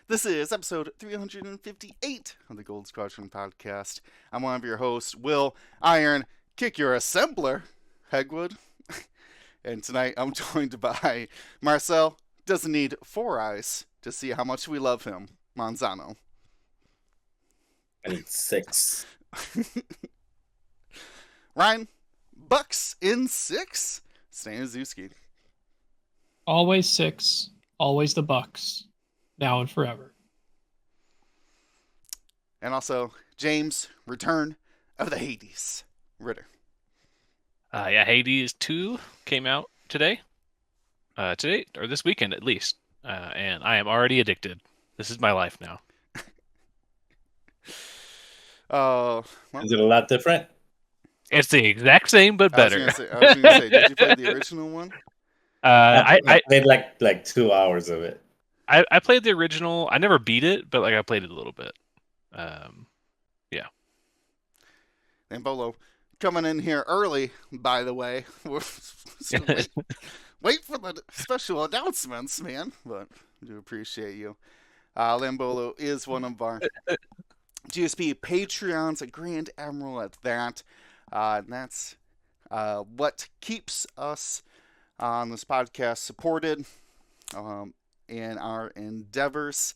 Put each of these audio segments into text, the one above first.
This is episode 358 of the Gold Squadron podcast. I'm one of your hosts, Will Iron Kick Your Assembler, Hegwood. And tonight I'm joined by Marcel, doesn't need four eyes to see how much we love him, Manzano. I need six. Ryan, Bucks in six, Staniszewski. Always six, always the Bucks, now and forever. And also, James, Return of the Hades, Ritter. Hades 2 came out today. Today, or this weekend at least. And I am already addicted. This is my life now. Well, Is it a lot different? It's the exact same, but better. I was gonna say, did you play the original one? I played like 2 hours of it. I played the original. I never beat it, but I played it a little bit. Yeah. And Bolo coming in here early, by the way. Wait for the special announcements, man. But I do appreciate you. Lambolo is one of our GSP Patreons, a Grand Admiral at that. And that's what keeps us on this podcast supported in our endeavors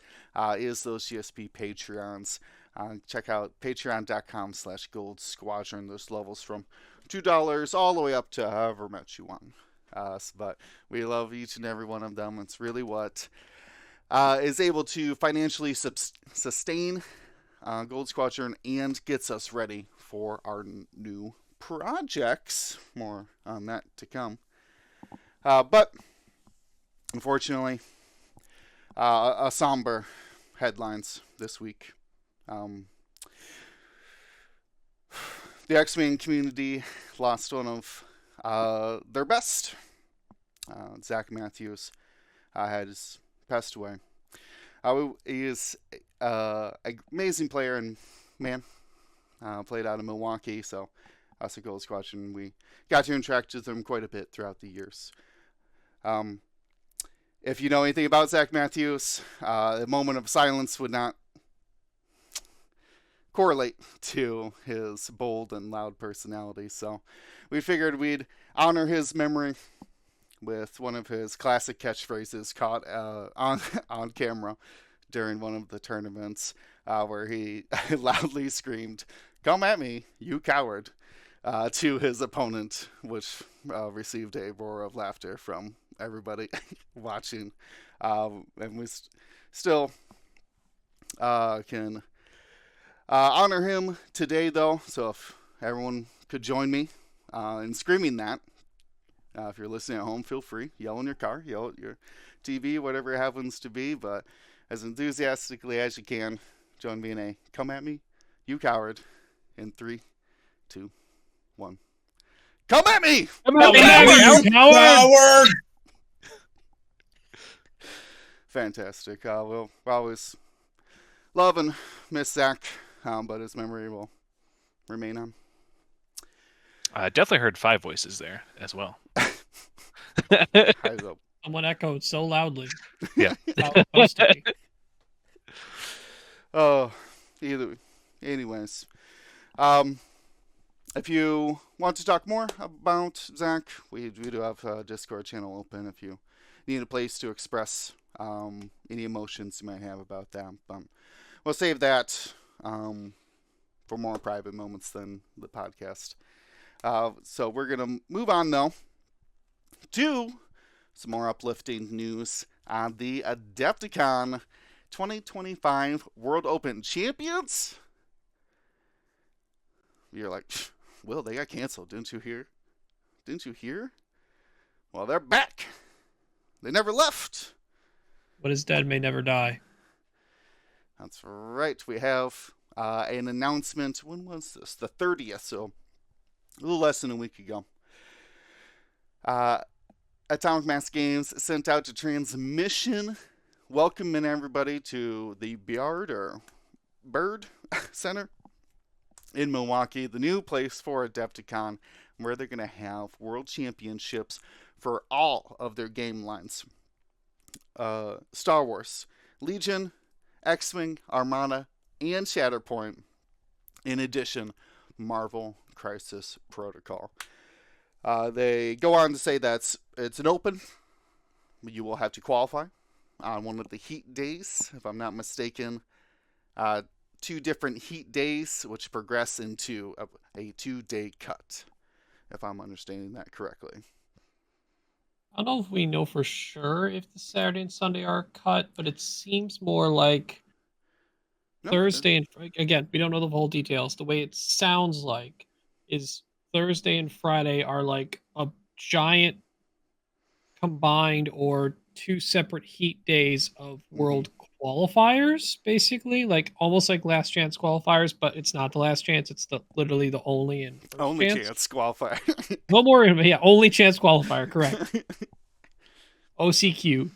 is those GSP Patreons. Check out patreon.com/Gold Squadron. There's levels from $2 all the way up to however much you want. But we love each and every one of them. It's really what is able to financially sustain Gold Squadron and gets us ready for our new projects. More on that to come. But unfortunately, a somber headlines this week. The X-Wing community lost one of their best. Zach Matthews has passed away. He is an amazing player and man. Played out of Milwaukee, so us at Gold Squadron, we got to interact with him quite a bit throughout the years. If you know anything about Zach Matthews, a moment of silence would not correlate to his bold and loud personality. So we figured we'd honor his memory with one of his classic catchphrases caught on camera during one of the tournaments where he loudly screamed, "Come at me, you coward," to his opponent, which received a roar of laughter from everybody watching. And we still can honor him today, though. So if everyone could join me in screaming that. If you're listening at home, feel free. Yell in your car, yell at your TV, whatever it happens to be. But as enthusiastically as you can, join me in a "Come at me, you coward," in 3, 2, 1. Come at me! Come at me, you coward! Fantastic. We'll always love and miss Zach, but his memory will remain on. I definitely heard 5 voices there as well. I hope. Someone echoed so loudly. Yeah. Oh, anyways. If you want to talk more about Zach, we do have a Discord channel open if you need a place to express any emotions you might have about that. But we'll save that for more private moments than the podcast. So we're going to move on, though, to some more uplifting news on the Adepticon 2025 World Open Champions. You're like, Will, they got canceled. Didn't you hear? Didn't you hear? Well, they're back. They never left. What is dead may never die. That's right. We have an announcement. When was this? The 30th, so a little less than a week ago. Atomic Mass Games sent out a transmission welcoming everybody to the Bird Center in Milwaukee, the new place for Adepticon, where they're going to have world championships for all of their game lines. Star Wars, Legion, X-Wing, Armada, and Shatterpoint. In addition, Marvel Crisis Protocol. They go on to say that it's an open. You will have to qualify on one of the heat days, if I'm not mistaken. 2 different heat days, which progress into a 2-day cut, if I'm understanding that correctly. I don't know if we know for sure if the Saturday and Sunday are cut, but it seems more like No, Thursday and again, we don't know the whole details. The way it sounds like is Thursday and Friday are like a giant combined or 2 separate heat days of world qualifiers, basically, like almost like last chance qualifiers, but it's not the last chance. It's literally the only and first only chance. chance qualify. No more, yeah, only chance qualifier, correct. OCQ.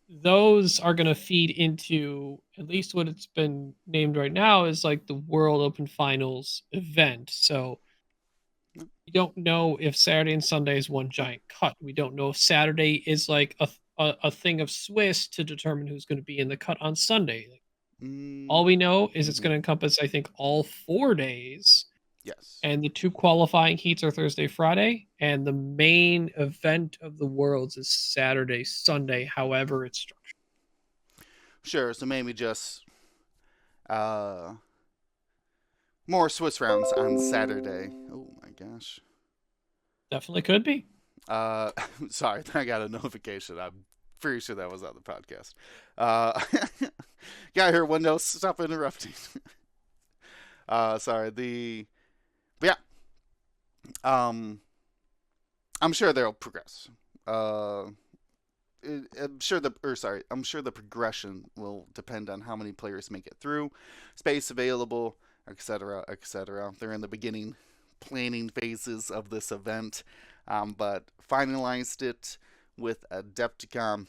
Those are going to feed into at least what it's been named right now is like the World Open Finals event. So we don't know if Saturday and Sunday is one giant cut. We don't know if Saturday is like a thing of Swiss to determine who's going to be in the cut on Sunday. All we know is it's going to encompass, I think, all 4 days. Yes. And the 2 qualifying heats are Thursday, Friday, and the main event of the Worlds is Saturday, Sunday, however it's structured. Sure, so maybe just more Swiss rounds on Saturday. Oh my gosh. Definitely could be. Sorry, I got a notification. I'm pretty sure that was on the podcast. Got here, Windows. Stop interrupting. Sorry. But yeah. I'm sure they'll progress. I'm sure the progression will depend on how many players make it through, space available, etc., etc. They're in the beginning planning phases of this event, but finalized it with Adepticon.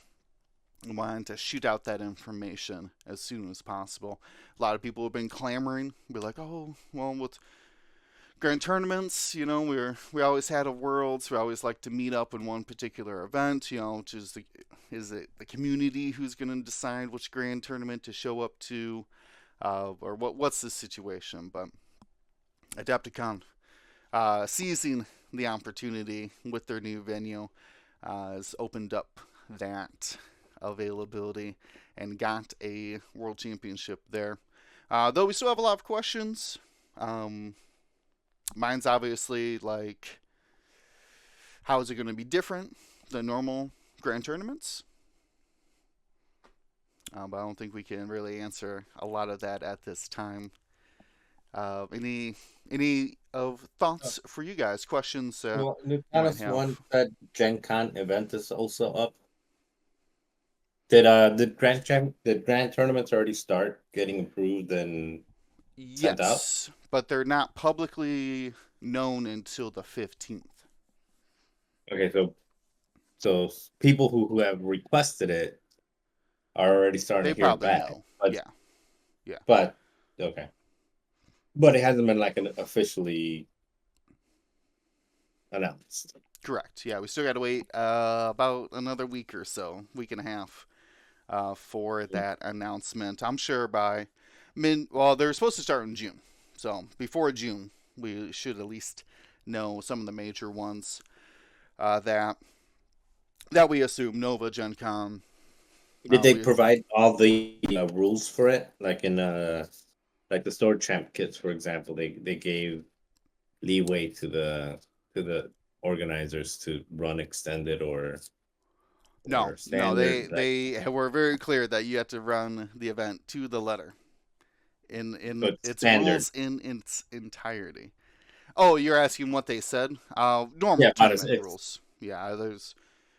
Wanted to shoot out that information as soon as possible. A lot of people have been clamoring, be like, "Oh, well, with grand tournaments, you know, we always had a Worlds. We always like to meet up in one particular event, you know, which is it the community who's going to decide which grand tournament to show up to, or what's the situation?" But Adepticon, seizing the opportunity with their new venue, has opened up that availability and got a World Championship there. Though we still have a lot of questions. Mine's obviously like, how is it going to be different than normal grand tournaments? But I don't think we can really answer a lot of that at this time. Any of thoughts for you guys? Questions? Well, the might honest have. one, that Gen Con event is also up. Did grand tournaments already start getting approved and sent out? Yes, but they're not publicly known until the 15th. Okay, so people who have requested it are already starting They to hear probably back. know. But, Yeah. But okay. But it hasn't been like an officially announced. Correct. Yeah, we still got to wait about another week or so, week and a half, for that announcement. I'm sure by well, they're supposed to start in June. So before June, we should at least know some of the major ones that we assume: Nova, Gen Con. Did they provide all the rules for it? Like in like the Sword Champ kits, for example, they gave leeway to the organizers to run extended or No, standard, they were very clear that you have to run the event to the letter in its standard. rules in its entirety. Oh, you're asking what they said? Normal Yeah, tournament rules. Yeah, there's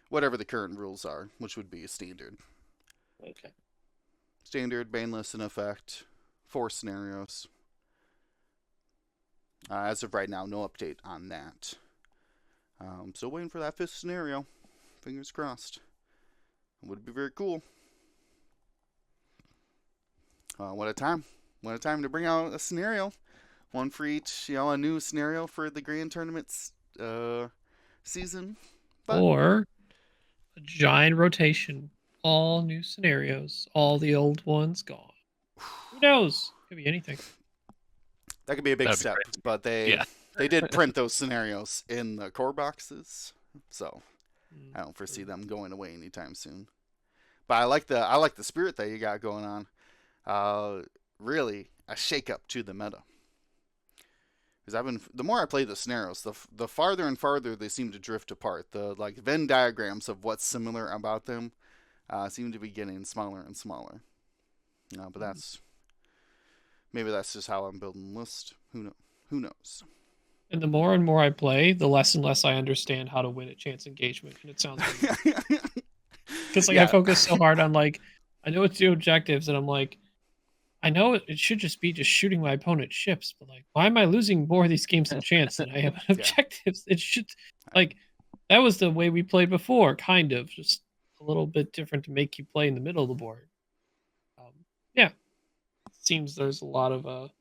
whatever the current rules are, which would be standard. Okay. Standard, baneless in effect, 4 scenarios. As of right now, no update on that. Still waiting for that 5th scenario. Fingers crossed. It would be very cool. What a time. What a time to bring out a scenario. One for each, you know, a new scenario for the Grand Tournament's season. But... or a giant rotation. all new scenarios, all the old ones gone. Who knows? Could be anything. That could be a big That'd be step, crazy. but Yeah. they did print those scenarios in the core boxes, so Mm. I don't foresee them going away anytime soon. But I like the spirit that you got going on. Really a shake up to the meta. Because the more I play the scenarios, the farther and farther they seem to drift apart. The like Venn diagrams of what's similar about them seem to be getting smaller and smaller. But maybe that's just how I'm building lists. Who knows? And the more and more I play, the less and less I understand how to win at chance engagement. And it sounds weird. Because like I Yeah. focus so hard on like I know it's the objectives, and I'm like, I know it should just be just shooting my opponent's ships, but like, why am I losing more of these games in chance than I am in Yeah. objectives? It should like that was the way we played before, kind of just a little bit different to make you play in the middle of the board. Yeah, it seems there's a lot of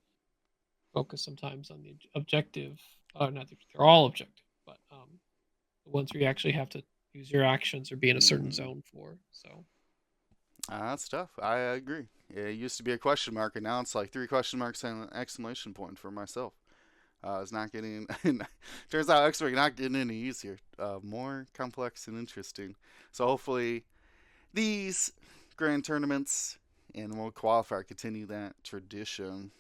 focus sometimes on the objective. Not the, they're all objective, but the ones where you actually have to use your actions or be in a certain zone for. So That's tough. I agree. It used to be a question mark, and now it's like 3 question marks and an exclamation point for myself. It's not getting. Turns out, actually, not getting any easier. More complex and interesting. So hopefully, these grand tournaments and World Qualifier continue that tradition.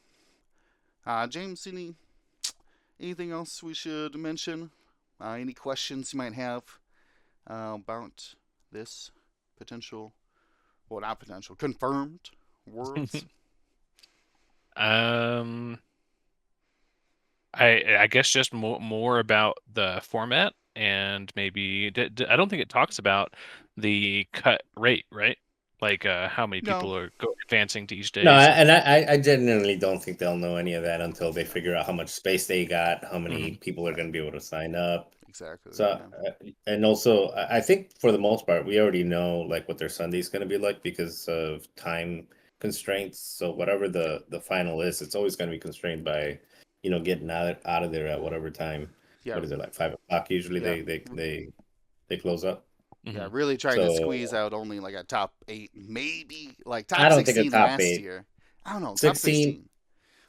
James, anything else we should mention? Any questions you might have about this potential? Well, not potential, confirmed worlds. I guess just more about the format, and maybe I don't think it talks about the cut rate, right? Like how many No. people are advancing to each day. No, so- I genuinely don't think they'll know any of that until they figure out how much space they got, how many people are going to be able to sign up. Exactly. So, and also, I think for the most part, we already know like what their Sunday's going to be like because of time constraints. So whatever the final is, it's always going to be constrained by, getting out of there at whatever time. Yeah. What is it, like 5 o'clock? Usually Yeah. they close up. Yeah, really trying to So- squeeze out only like a top 8, maybe like top I don't think 16 a top last 8. year. I don't know, top 16, 16.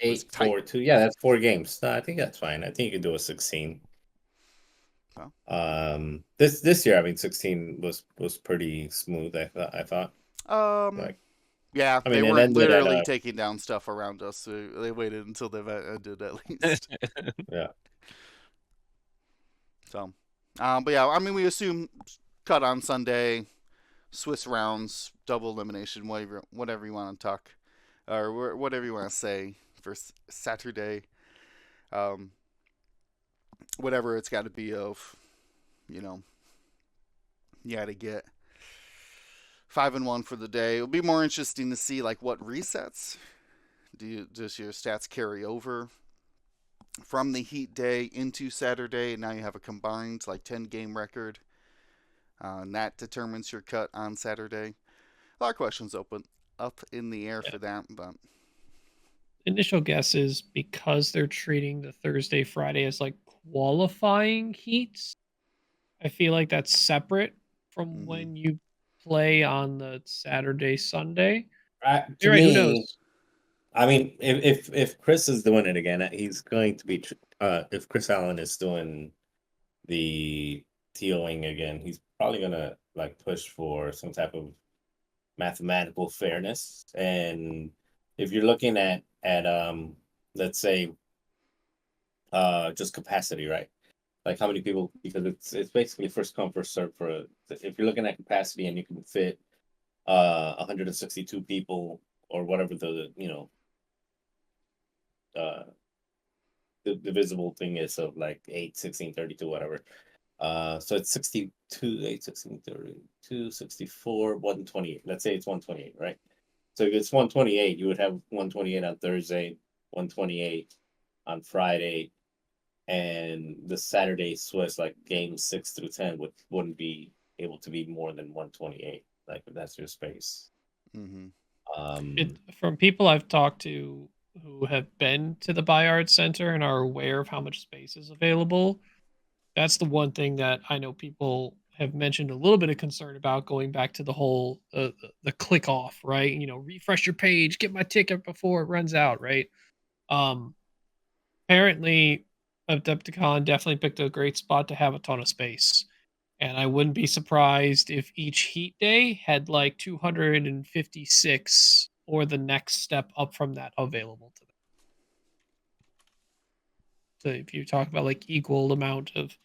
8, tight. 4, 2. Yeah, that's 4 games. No, I think that's fine. I think you can do a 16. Well. This year, I mean, 16 was pretty smooth. I thought. Like, Yeah, I mean, they it weren't ended at, literally taking down stuff around us. So they waited until the event ended at least. Yeah. So, but yeah, I mean, we assume cut on Sunday, Swiss rounds, double elimination, whatever you want to talk, or whatever you want to say for Saturday. Whatever it's got to be of, you got to get 5-1 for the day. It'll be more interesting to see like what resets. Does your stats carry over from the Heat day into Saturday? Now you have a combined like 10 game record. And that determines your cut on Saturday. A lot of questions up in the air for that, but initial guess is because they're treating the Thursday, Friday as like qualifying heats. I feel like that's separate from when you play on the Saturday, Sunday. To Right, me, who knows? I mean, if Chris is doing it again, he's going to be. If Chris Allen is doing the TOing again, he's probably gonna like push for some type of mathematical fairness. And if you're looking at let's say just capacity, right? Like how many people, because it's basically first come first serve for if you're looking at capacity and you can fit 162 people or whatever the the divisible thing is of like 8, 16, 32, whatever. So it's 62, 8, 16, 32, 64, 128. Let's say it's 128, right? So if it's 128, you would have 128 on Thursday, 128 on Friday, and the Saturday Swiss, like games 6 through 10, wouldn't be able to be more than 128. Like if that's your space. From people I've talked to who have been to the Bayard Center and are aware of how much space is available, that's the one thing that I know people have mentioned a little bit of concern about going back to the whole the click off, right? You know, refresh your page, get my ticket before it runs out, right? Um, Apparently, Adepticon definitely picked a great spot to have a ton of space. And I wouldn't be surprised if each heat day had like 256 or the next step up from that available to them. So if you talk about like equal amount of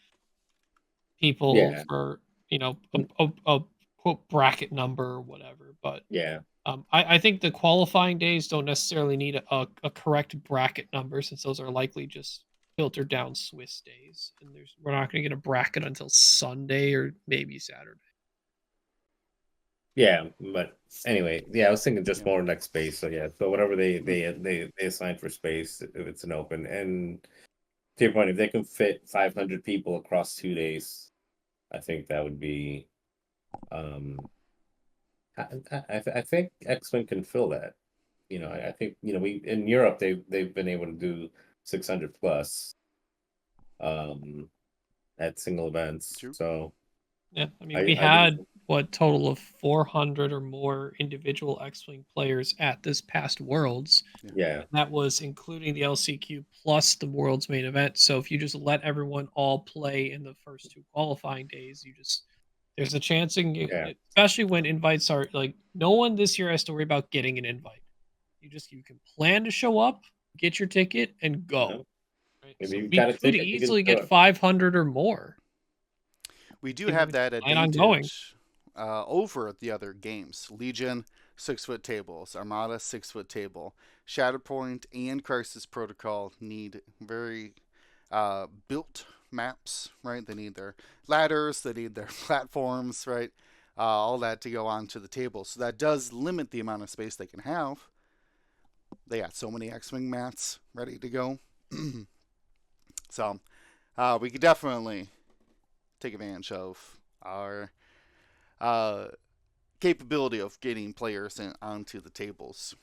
people Yeah. for, a quote bracket number or whatever. But Yeah. I think the qualifying days don't necessarily need a correct bracket number, since those are likely just filtered down Swiss days. And we're not going to get a bracket until Sunday or maybe Saturday. Yeah, but anyway, yeah, I was thinking just Yeah. more like space. So yeah, so whatever they assign for space, if it's an open, and to your point, if they can fit 500 people across 2 days, I think that would be. I think X-Wing can fill that. I think we in Europe they've been able to do 600 plus at single events. True. So Yeah, I mean, we I had what total of 400 or more individual X-Wing players at this past Worlds. yeah. That was including the LCQ plus the Worlds main event. So if you just let everyone all play in the first 2 qualifying days, there's a chance Yeah. especially when invites are like, no one this year has to worry about getting an invite. You can plan to show up, get your ticket, and go. Right? If So you've we got a could ticket, you can easily show get it. 500 or more. We do Can have we that plan on going? advantage over the other games. Legion, 6-foot tables. Armada, 6-foot table. Shatterpoint and Crisis Protocol need very built maps, right? They need their ladders, they need their platforms, right? All that to go onto the table. So that does limit the amount of space they can have. They got so many X-Wing mats ready to go. So we could definitely take advantage of our capability of getting players onto the tables.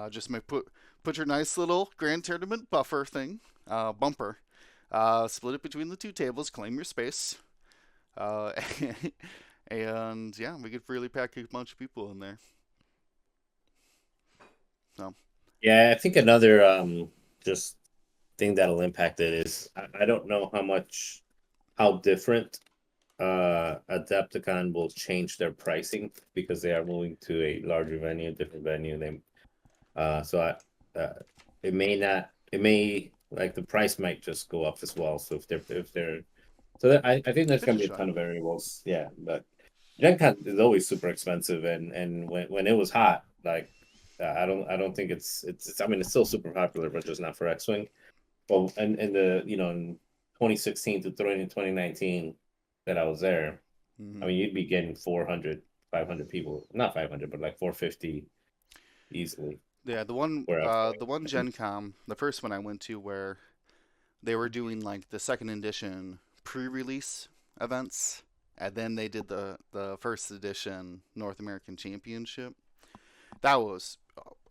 Just put your nice little grand tournament buffer thing, bumper, split it between the 2 tables, claim your space, and yeah, we could really pack a bunch of people in there. So Yeah, I think another just thing that'll impact it is I don't know how different Adepticon will change their pricing because they are moving to a larger venue, different venue. It may not. It may like the price might just go up as well. So I think there's gonna be a potentially. ton of variables. Yeah, but Gen Con is always super expensive, and when it was hot, like I don't think it's I mean it's still super popular, but just not for X-Wing. Well, and in the in 2016 to 2019 that I was there, I mean you'd be getting 400, 500 people, not 500, but like 450 easily. Yeah, the one Gen Com, the first one I went to, where they were doing like the second edition pre-release events, and then they did the first edition North American Championship. That was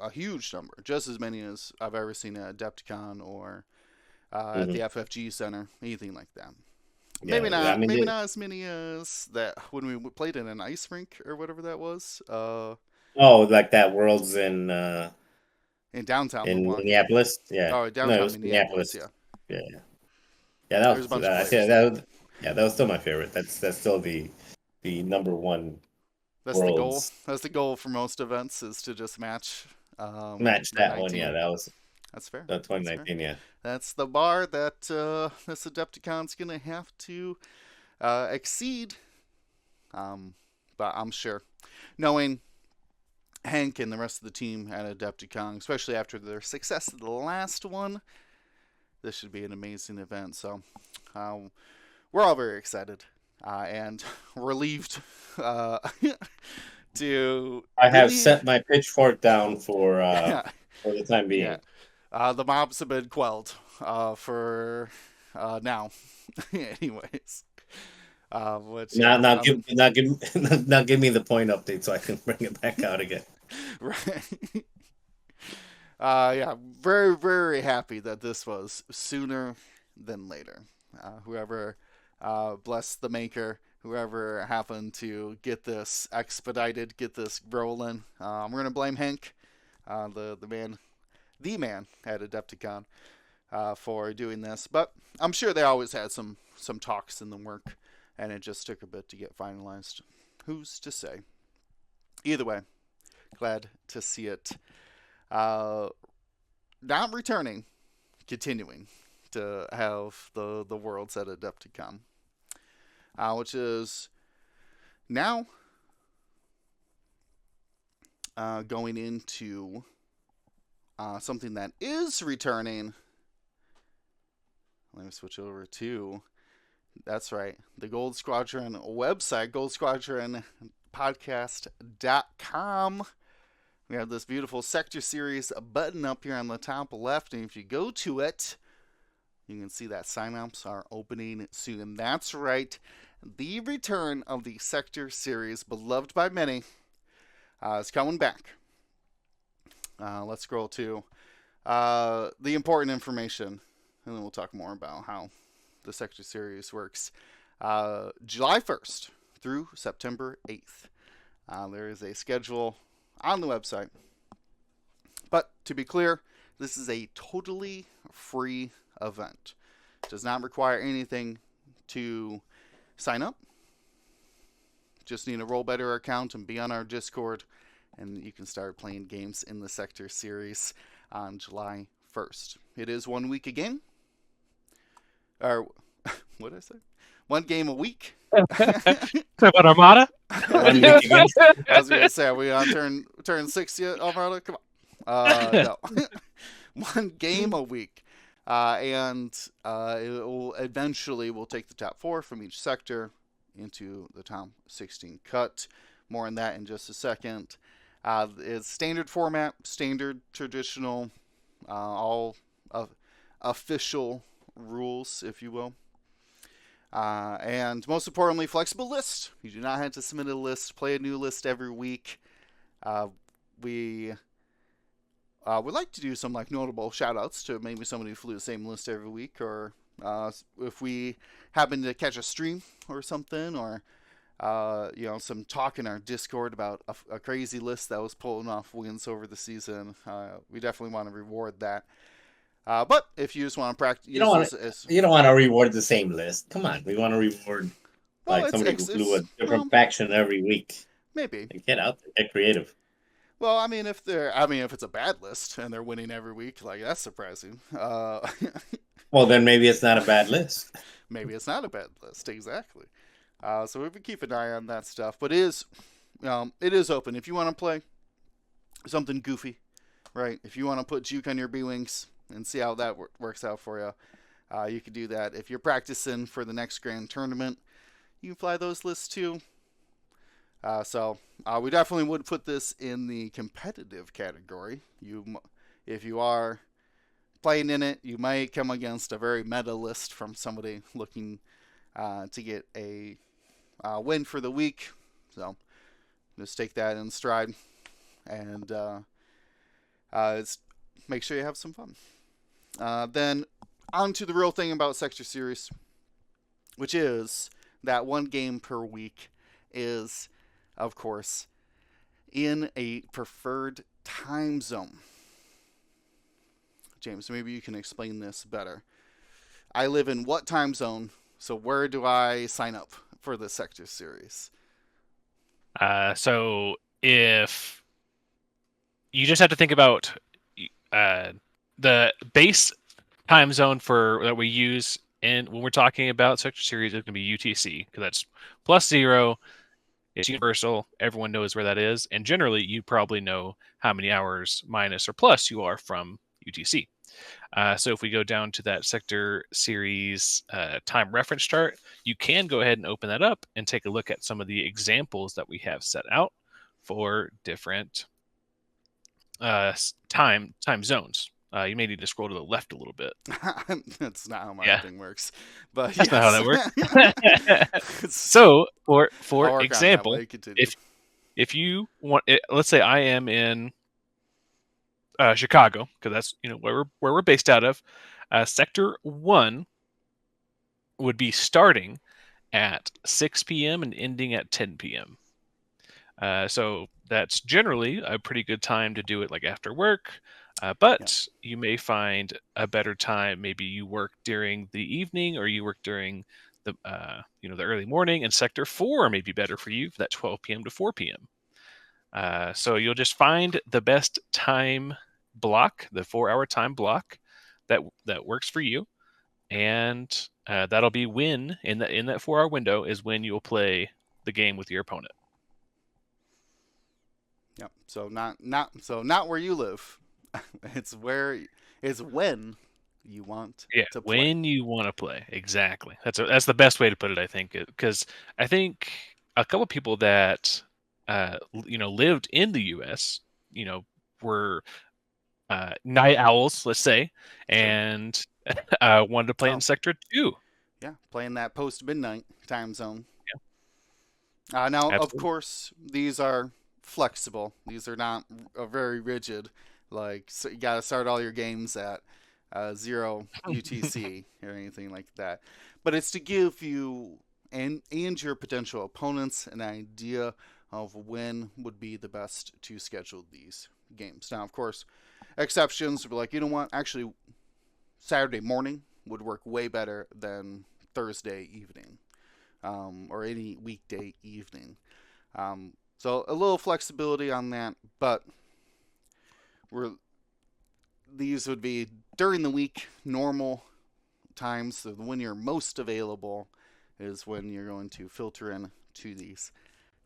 a huge number, just as many as I've ever seen at Adepticon or at the FFG Center, anything like that. Yeah, Maybe I not. mean, Maybe not as many as that when we played in an ice rink or whatever that was. like that Worlds In downtown in Milwaukee. Minneapolis. Yeah, Oh, no, it downtown was Minneapolis. Minneapolis. Yeah, Yeah, yeah. That there's a was bunch of I players said there. yeah, that was still my favorite. That's still the number one That's the goal. Worlds That's the goal for most events, is to just match match. the That one. 19. Yeah, that was That's fair. That's fair. 2019. Yeah, That's the bar that this Adepticon's gonna have to exceed. But I'm sure, knowing Hank and the rest of the team at Adepticon, especially after their success of the last one, this should be an amazing event. So we're all very excited and relieved to. I have Really, set my pitchfork down for yeah, the time yeah. being. The mobs have been quelled for now. Anyways. Which, Now, yeah, now give now give me the point update so I can bring it back out again. right. Yeah, very, very happy that this was sooner than later. Whoever blessed the maker whoever happened to get this expedited, get this rolling. We're gonna blame Hank, the man at Adepticon, for doing this. But I'm sure they always had some talks in the work, and it just took a bit to get finalized. Who's to say? Either way, glad to see it. Not returning, continuing to have the worlds at Adepticon, which is now going into something that is returning. Let me switch over to, that's right, the Gold Squadron website, goldsquadronpodcast.com. We have this beautiful Sector Series button up here on the top left, and if you go to it, you can see that sign-ups are opening soon. That's right, the return of the Sector Series, beloved by many, is coming back. Let's scroll to the important information, and then we'll talk more about how the Sector Series works. July 1st through September 8th. There is a schedule on the website. But to be clear, this is a totally free event. It does not require anything to sign up. Just need a Roll Better account and be on our Discord, and you can start playing games in the Sector Series on July 1st. It is 1 week a game. Or, what did I say? 1 game a week. Talk about Armada? 1 week again. I was going to say, are we on turn 6 yet, Alvaro? Come on. No. 1 game a week. And it will eventually, we'll take the top 4 from each sector into the top 16 cut. More on that in just a second. It's standard format, standard, traditional, all official rules, if you will. And most importantly, flexible list. You do not have to submit a list, play a new list every week. We would like to do some notable shout outs to maybe somebody who flew the same list every week, or if we happen to catch a stream or something, or some talk in our Discord about a crazy list that was pulling off wins over the season. We definitely want to reward that. But if you just want to practice, you don't want to reward the same list. Come on, we want to reward somebody who flew a different faction every week. Maybe get out there, get creative. Well, if it's a bad list and they're winning every week, that's surprising. Well, then maybe it's not a bad list. Maybe it's not a bad list, exactly. So we would keep an eye on that stuff. But it is open. If you want to play something goofy, right? If you want to put juke on your B-Wings and see how that works out for you, you can do that. If you're practicing for the next grand tournament, you can fly those lists too. So we definitely would put this in the competitive category. If you are playing in it, you might come against a very meta list from somebody looking to get a win for the week. So just take that in stride and make sure you have some fun. Then on to the real thing about Sector Series, which is that 1 game per week is, of course, in a preferred time zone. James, maybe you can explain this better. I live in what time zone, so where do I sign up for the Sector Series? So if you just have to think about the base time zone that we use when we're talking about Sector Series, it's going to be UTC, because that's +0. It's universal. Everyone knows where that is. And generally, you probably know how many hours minus or plus you are from UTC. So if we go down to that Sector Series time reference chart, you can go ahead and open that up and take a look at some of the examples that we have set out for different time zones. You may need to scroll to the left a little bit. That's not how my thing works. But that's not how that works. So, for example, if you want, let's say I am in Chicago, because that's where we're based out of. Sector 1 would be starting at 6 p.m. and ending at 10 p.m. So that's generally a pretty good time to do it, like after work. But you may find a better time. Maybe you work during the evening, or you work during the the early morning. And Sector 4 may be better for you for that 12 p.m. to 4 p.m. So you'll just find the best time block, the 4-hour time block that works for you, and that'll be when in that 4-hour window is when you'll play the game with your opponent. Yep. So not where you live. It's when you want to play. When you want to play, exactly. That's the best way to put it, I think, because I think a couple people that lived in the U.S. were night owls, let's say, and wanted to play in Sector 2. Yeah, playing that post midnight time zone. Yeah. Now, of Absolutely. course, these are flexible. These are not very rigid. So you got to start all your games at 0 UTC or anything like that. But it's to give you and your potential opponents an idea of when would be the best to schedule these games. Now, of course, exceptions would be like, you know what, actually, Saturday morning would work way better than Thursday evening or any weekday evening. So a little flexibility on that, but these would be during the week, normal times. So when you're most available is when you're going to filter in to these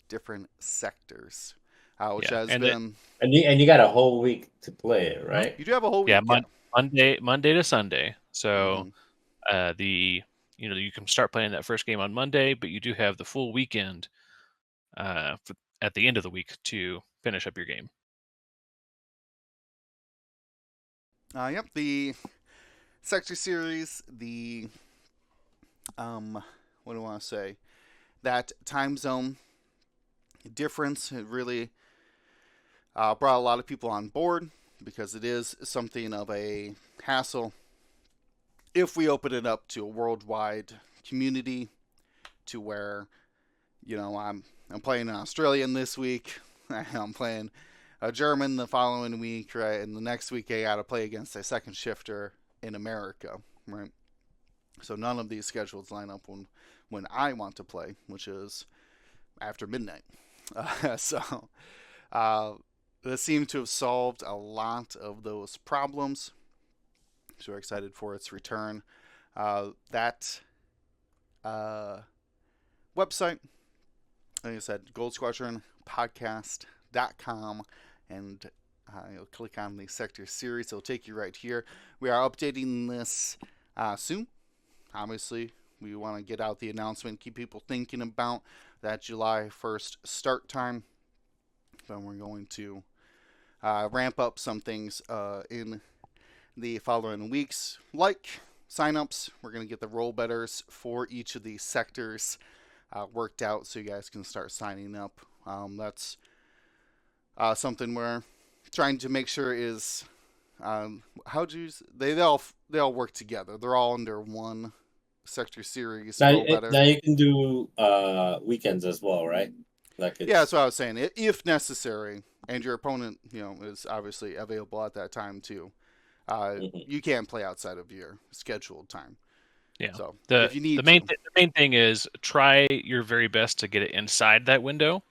different sectors, which has been. And you got a whole week to play it, right? You do have a whole week. Yeah, Monday to Sunday. So you can start playing that first game on Monday, but you do have the full weekend at the end of the week to finish up your game. Yep, the sector series, the what do I want to say? That time zone difference, it really brought a lot of people on board because it is something of a hassle. If we open it up to a worldwide community, to where, I'm playing an Australian this week, I'm playing a German the following week, right, and the next week I got to play against a second shifter in America, right? So none of these schedules line up when I want to play, which is after midnight. So this seemed to have solved a lot of those problems. So we're excited for its return. That website, like I said, goldsquadronpodcast.com, and you'll click on the sector series. It'll take you right here. We are updating this soon. Obviously, we want to get out the announcement, keep people thinking about that July 1st start time. Then we're going to ramp up some things in the following weeks, like signups. We're going to get the roll betters for each of these sectors worked out so you guys can start signing up. That's something we're trying to make sure is they all work together. They're all under one sector series. Now you can do weekends as well, right? Yeah, that's what I was saying. If necessary, and your opponent, is obviously available at that time too. You can't play outside of your scheduled time. Yeah. So if you need the main thing is try your very best to get it inside that window.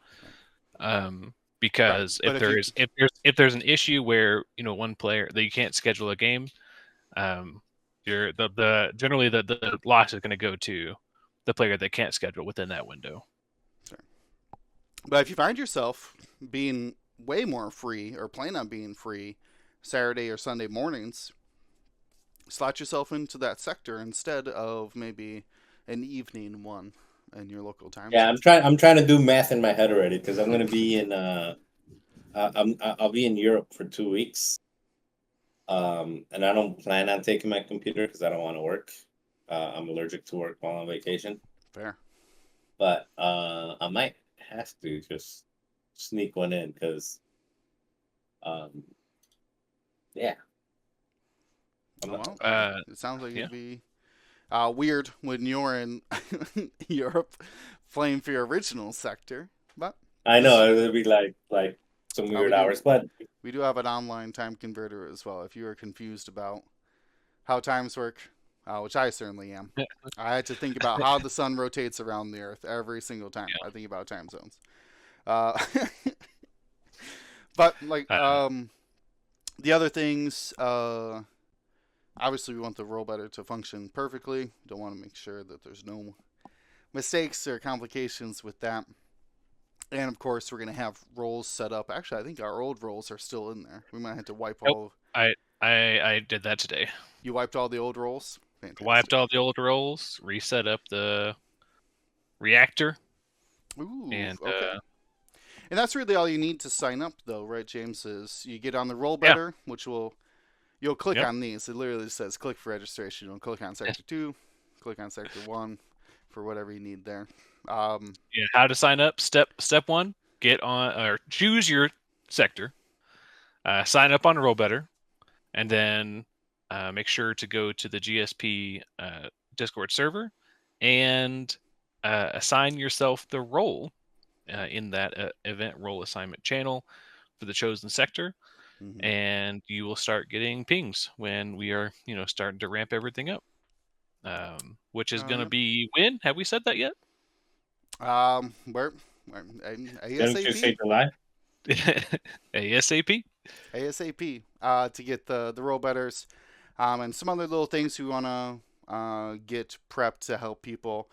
Because if there's an issue where one player that you can't schedule a game, generally the loss is going to go to the player that can't schedule within that window. Sure. But if you find yourself being way more free or plan on being free Saturday or Sunday mornings, slot yourself into that sector instead of maybe an evening one in your local time. Yeah, I'm trying to do math in my head already because I'm going to be in I'll be in Europe for 2 weeks. And I don't plan on taking my computer because I don't want to work. I'm allergic to work while on vacation. Fair. But I might have to just sneak one in because, yeah. It sounds like it'd be weird when you're in Europe playing for your original sector, but I know it would be like some we weird do hours, but we do have an online time converter as well. If you are confused about how times work, which I certainly am, I had to think about how the sun rotates around the Earth every single time I think about time zones. Uh, but like the other things, obviously we want the roll better to function perfectly. Don't want to make sure that there's no mistakes or complications with that. And of course, we're gonna have roles set up. Actually, I think our old roles are still in there. We might have to wipe Nope. all. I did that today. You wiped all the old roles. Fantastic. Wiped all the old roles, reset up the reactor, Ooh, and okay. And that's really all you need to sign up, though, right, James? Is you get on the roll better, which you'll click on these. It literally says click for registration. You'll click on sector 2, click on sector 1 for whatever you need there. How to sign up? Step 1: get on or choose your sector, sign up on Roll Better, and then make sure to go to the GSP Discord server and assign yourself the role in that event role assignment channel for the chosen sector, and you will start getting pings when we are, starting to ramp everything up. Which is going to be when? Have we said that yet? Where Don't you say ASAP? July? ASAP. ASAP. To get the roll betters, and some other little things we want to get prepped to help people.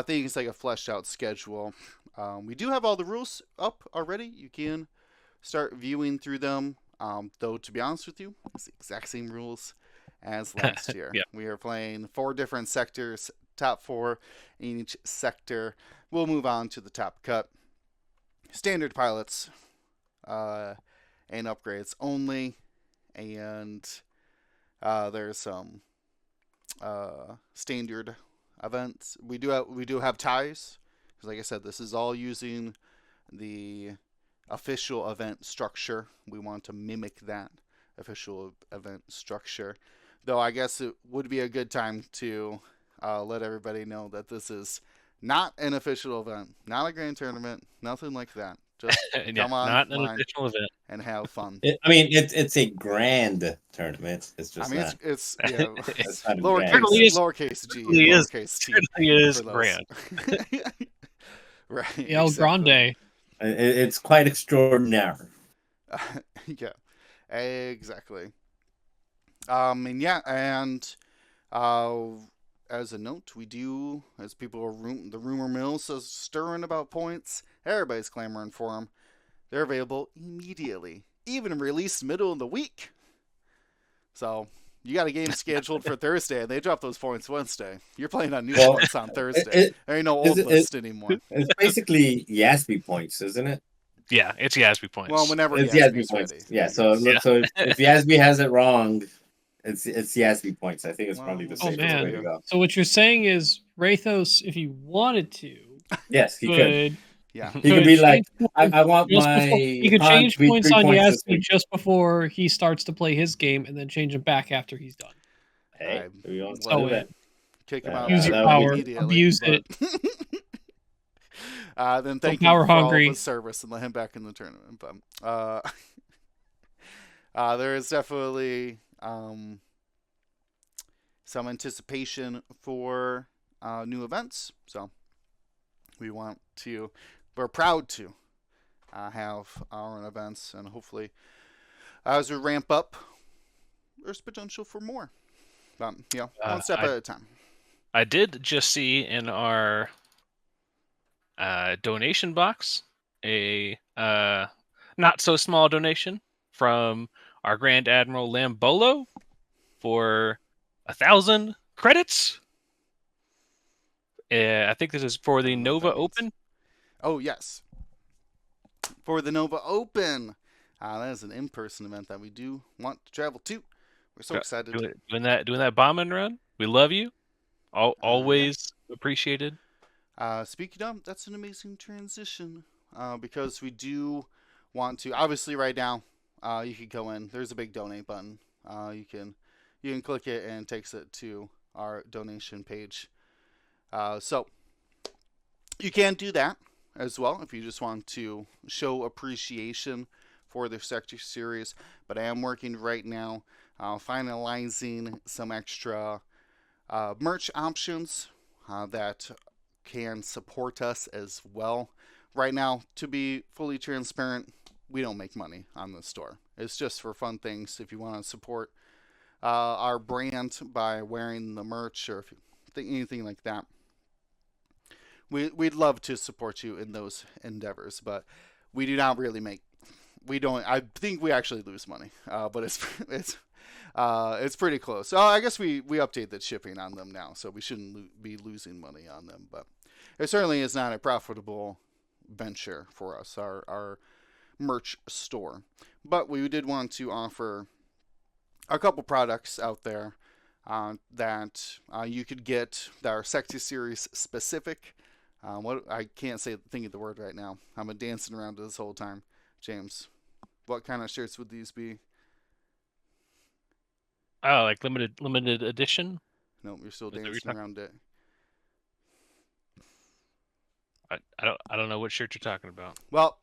Things like a fleshed out schedule. We do have all the rules up already. You can start viewing through them. Though to be honest with you, it's the exact same rules as last year. Yep. We are playing 4 different sectors, top 4 in each sector. We'll move on to the top cut. Standard pilots and upgrades only, and there's some standard events. We do have ties, because like I said, this is all using the official event structure. We want to mimic that official event structure. Though I guess it would be a good time to let everybody know that this is not an official event, not a grand tournament, nothing like that. Just come on, not an official event, and have fun. It's a grand tournament. It's just it's it's not a lowercase g, lowercase t. Certainly is grand. Right. The El Grande. It's quite extraordinary. Yeah, exactly. And as a note, we do, as people are the rumor mill says stirring about points. Everybody's clamoring for them. They're available immediately, even released middle of the week. So you got a game scheduled for Thursday, and they drop those points Wednesday. You're playing on new points on Thursday. There ain't no old list anymore. It's basically YASB points, isn't it? Yeah, it's YASB points. Well, whenever it's YASB's points. ready. Yeah, so if YASB has it wrong, it's YASB points. I think it's probably the safest way to go. So what you're saying is Rathos, if he wanted to, yes, he could. Yeah, he could be like, I want my. He could change points on YASB just before he starts to play his game, and then change them back after he's done. Hey, we don't do that. Kick him out. Use your power. Abuse it. Then thank you for all of his service and let him back in the tournament. But there is definitely some anticipation for new events. So we're proud to have our own events, and hopefully as we ramp up, there's potential for more. One step at a time. I did just see in our donation box a not so small donation from our Grand Admiral Lambolo for 1,000 credits. I think this is for the Nova Open. Oh yes, for the Nova Open. That is an in-person event that we do want to travel to. We're so excited. Doing that bombing run. We love you. Always appreciated. Speaking of, that's an amazing transition because we do want to. Obviously, right now, you can go in. There's a big donate button. You can click it, and it takes it to our donation page. So you can do that as well if you just want to show appreciation for the Sector Series. But I am working right now finalizing some extra merch options that can support us as well. Right now, to be fully transparent, we don't make money on the store. It's just for fun things. If you want to support our brand by wearing the merch or if you think anything like that, we'd love to support you in those endeavors. But we do not really make. We don't. I think we actually lose money, but it's pretty close. So I guess we update the shipping on them now, so we shouldn't be losing money on them. But it certainly is not a profitable venture for us, our merch store. But we did want to offer a couple products out there that you could get that are Sector Series specific. What I can't think of the word right now. I'm dancing around this whole time. James, what kind of shirts would these be? Oh, like limited edition? Nope, you're still Is that what you're dancing talking- around it. I don't know what shirt you're talking about. Well,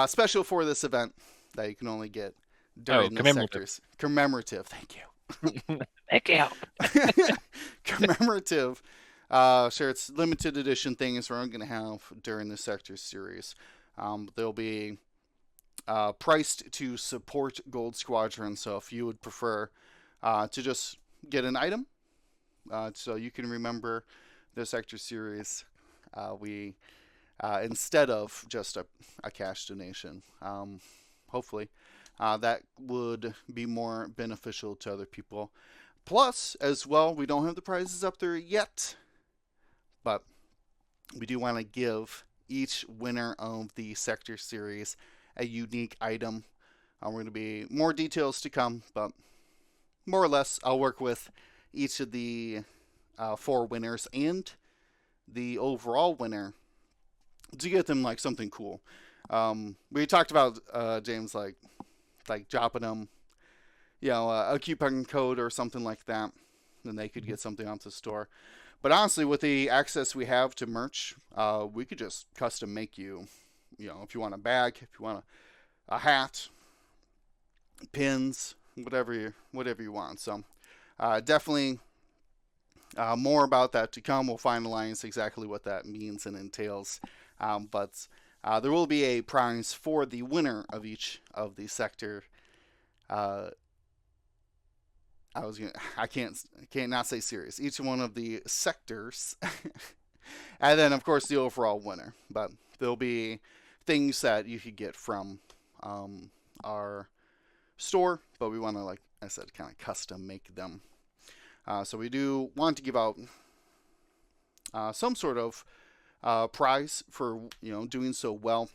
special for this event that you can only get during the commemorative. sectors. Commemorative, thank you. Heck yeah. Commemorative shirts, limited edition things we're only going to have during the Sector Series. They'll be priced to support Gold Squadron, so if you would prefer to just get an item so you can remember the Sector Series, we instead of just a cash donation, hopefully that would be more beneficial to other people. Plus, as well, we don't have the prizes up there yet, but we do want to give each winner of the Sector Series a unique item. We're going to be more details to come, but more or less, I'll work with each of the 4 winners and the overall winner to get them like something cool. We talked about James like dropping them, a coupon code or something like that, then they could get something off the store. But honestly, with the access we have to merch, we could just custom make you, if you want a bag, if you want a hat, pins, whatever you want. So definitely more about that to come. We'll finalize exactly what that means and entails. But there will be a prize for the winner of each of the sector. I can't not say series. Each one of the sectors, and then of course the overall winner. But there'll be things that you could get from our store, but we want to, like I said, kind of custom make them. So we do want to give out some sort of prize for doing so well.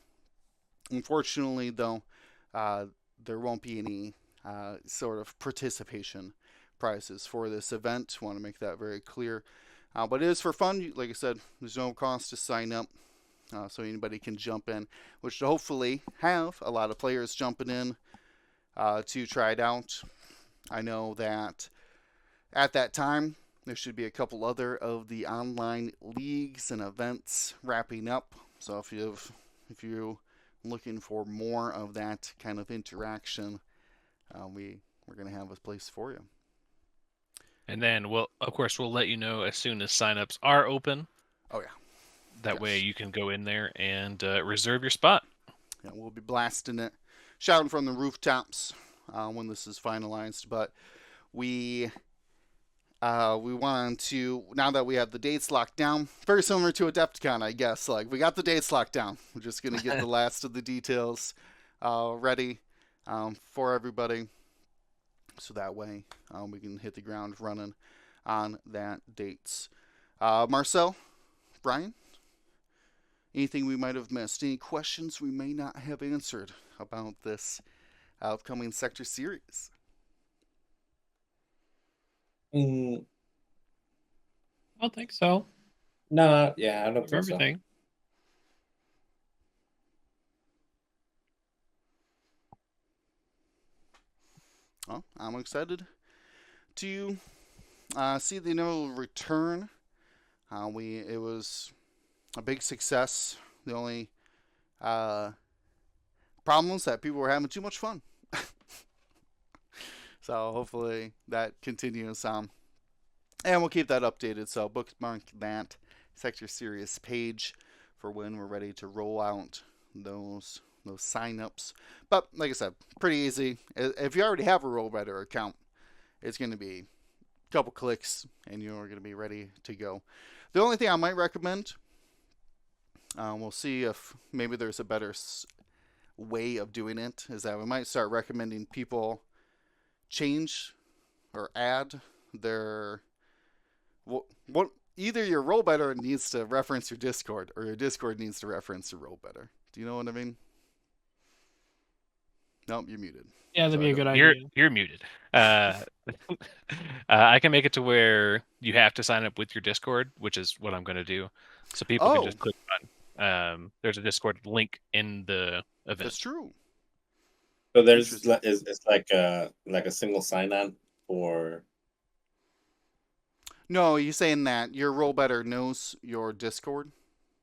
Unfortunately, though, there won't be any sort of participation prizes for this event. Want to make that very clear. But it is for fun. Like I said, there's no cost to sign up, so anybody can jump in, which will hopefully have a lot of players jumping in to try it out. I know that at that time, there should be a couple other of the online leagues and events wrapping up. So if you're looking for more of that kind of interaction, we're going to have a place for you. And then we'll let you know as soon as signups are open. Oh yeah. That Yes. way you can go in there and reserve your spot. Yeah, we'll be blasting it, shouting from the rooftops when this is finalized. But we want to, now that we have the dates locked down, very similar to Adepticon, I guess. Like, we got the dates locked down. We're just going to get the last of the details ready for everybody. So that way we can hit the ground running on that dates. Marcel, Brian, anything we might have missed? Any questions we may not have answered about this upcoming Sector Series? I don't think so. No, yeah, I don't For think so. everything. Well, I'm excited to See the no return. It was a big success. The only problem was that people were having too much fun. So hopefully that continues. And we'll keep that updated. So bookmark that Sector Series page for when we're ready to roll out those signups. But like I said, pretty easy. If you already have a Rollrider account, it's going to be a couple clicks and you're going to be ready to go. The only thing I might recommend, we'll see if maybe there's a better way of doing it, is that we might start recommending people change or add their what either your Rollrider needs to reference your Discord or your Discord needs to reference your Rollrider. Do you know what I mean? Nope, you're muted. Yeah, that'd be a good idea. You're muted. I can make it to where you have to sign up with your Discord, which is what I'm going to do, so people can just click on. There's a Discord link in the event. That's true. So it's like a single sign-on for. No, you're saying that your Rollrider knows your Discord?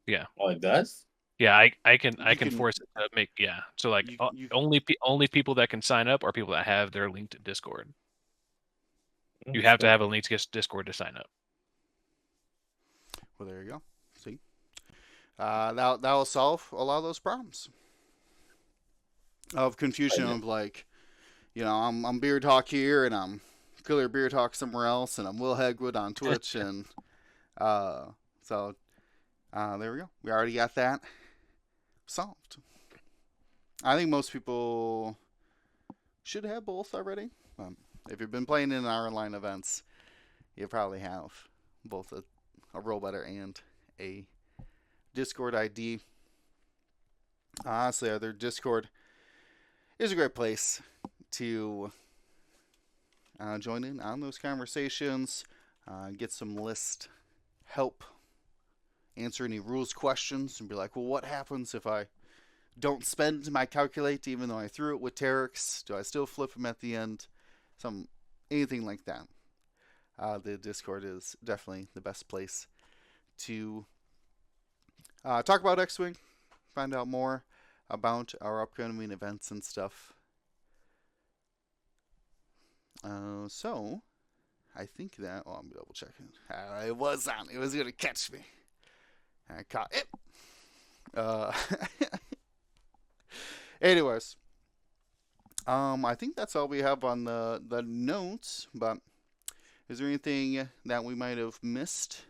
Yeah. Oh, it does? Yeah, I can force it to make So like only people that can sign up are people that have their linked Discord. You have to have a linked Discord to sign up. Well, there you go. See, that'll solve a lot of those problems of confusion of like, I'm Beer Talk here and I'm Killer Beer Talk somewhere else and I'm Will Hegwood on Twitch and so there we go. We already got that solved. I think most people should have both already. If you've been playing in our online events, you probably have both a Rollrider and a Discord ID. Honestly, their Discord is a great place to join in on those conversations, get some list help, answer any rules questions, and be like, well, what happens if I don't spend my calculate even though I threw it with Terex? Do I still flip him at the end? Anything like that. The Discord is definitely the best place to talk about X-Wing, find out more about our upcoming events and stuff. So, I think that... Oh, I'm double checking. It was on. It was going to catch me. I caught it. Anyways. I think that's all we have on the notes, but is there anything that we might have missed?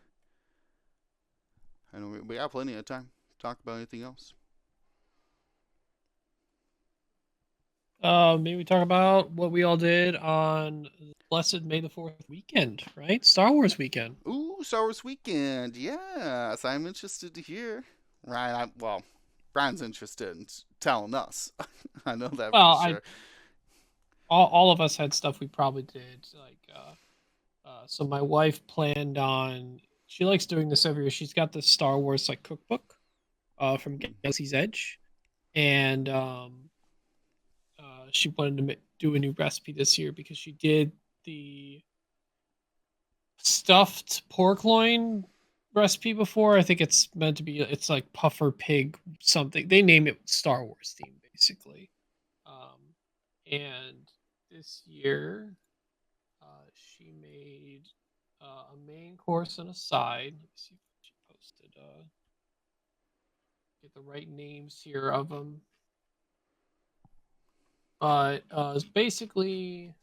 I know we got plenty of time to talk about anything else. Maybe talk about what we all did on Blessed May the 4th weekend, right? Star Wars weekend. Ooh, Star Wars weekend. Yes, I'm interested to hear. Ryan, Brian's interested in telling us. I know that for sure. All of us had stuff we probably did. So my wife planned on. She likes doing this every year. She's got the Star Wars cookbook, from Galaxy's Edge, and she wanted to do a new recipe this year because she did the stuffed pork loin recipe before. I think it's meant to be. It's like puffer pig something. They name it Star Wars theme basically, and this year, she made a main course and a side. Let me see if she posted. Get the right names here of them. But it's basically,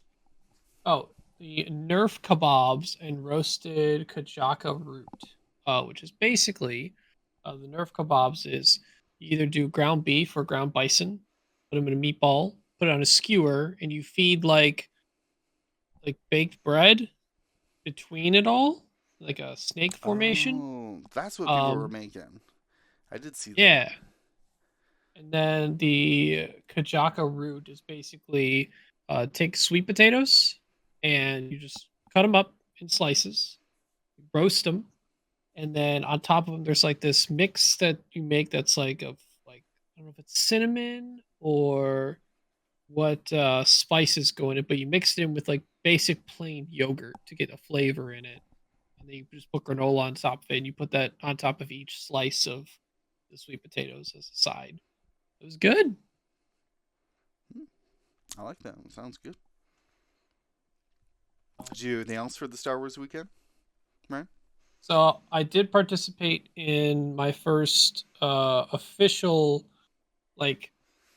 the Nerf kebabs and roasted kajaka root, which is basically, the Nerf kebabs is you either do ground beef or ground bison, put them in a meatball, put it on a skewer, and you feed like baked bread between it all, like a snake formation. Oh, that's what people were making. I did see that. Yeah. And then the kajaka root is basically take sweet potatoes and you just cut them up in slices, roast them, and then on top of them there's like this mix that you make that's I don't know if it's cinnamon or spices go in it, but you mix it in with like basic plain yogurt to get a flavor in it. And then you just put granola on top of it, and you put that on top of each slice of the sweet potatoes as a side. It was good. I like that. It sounds good. Did you do anything else for the Star Wars weekend, right? So I did participate in my first official, like,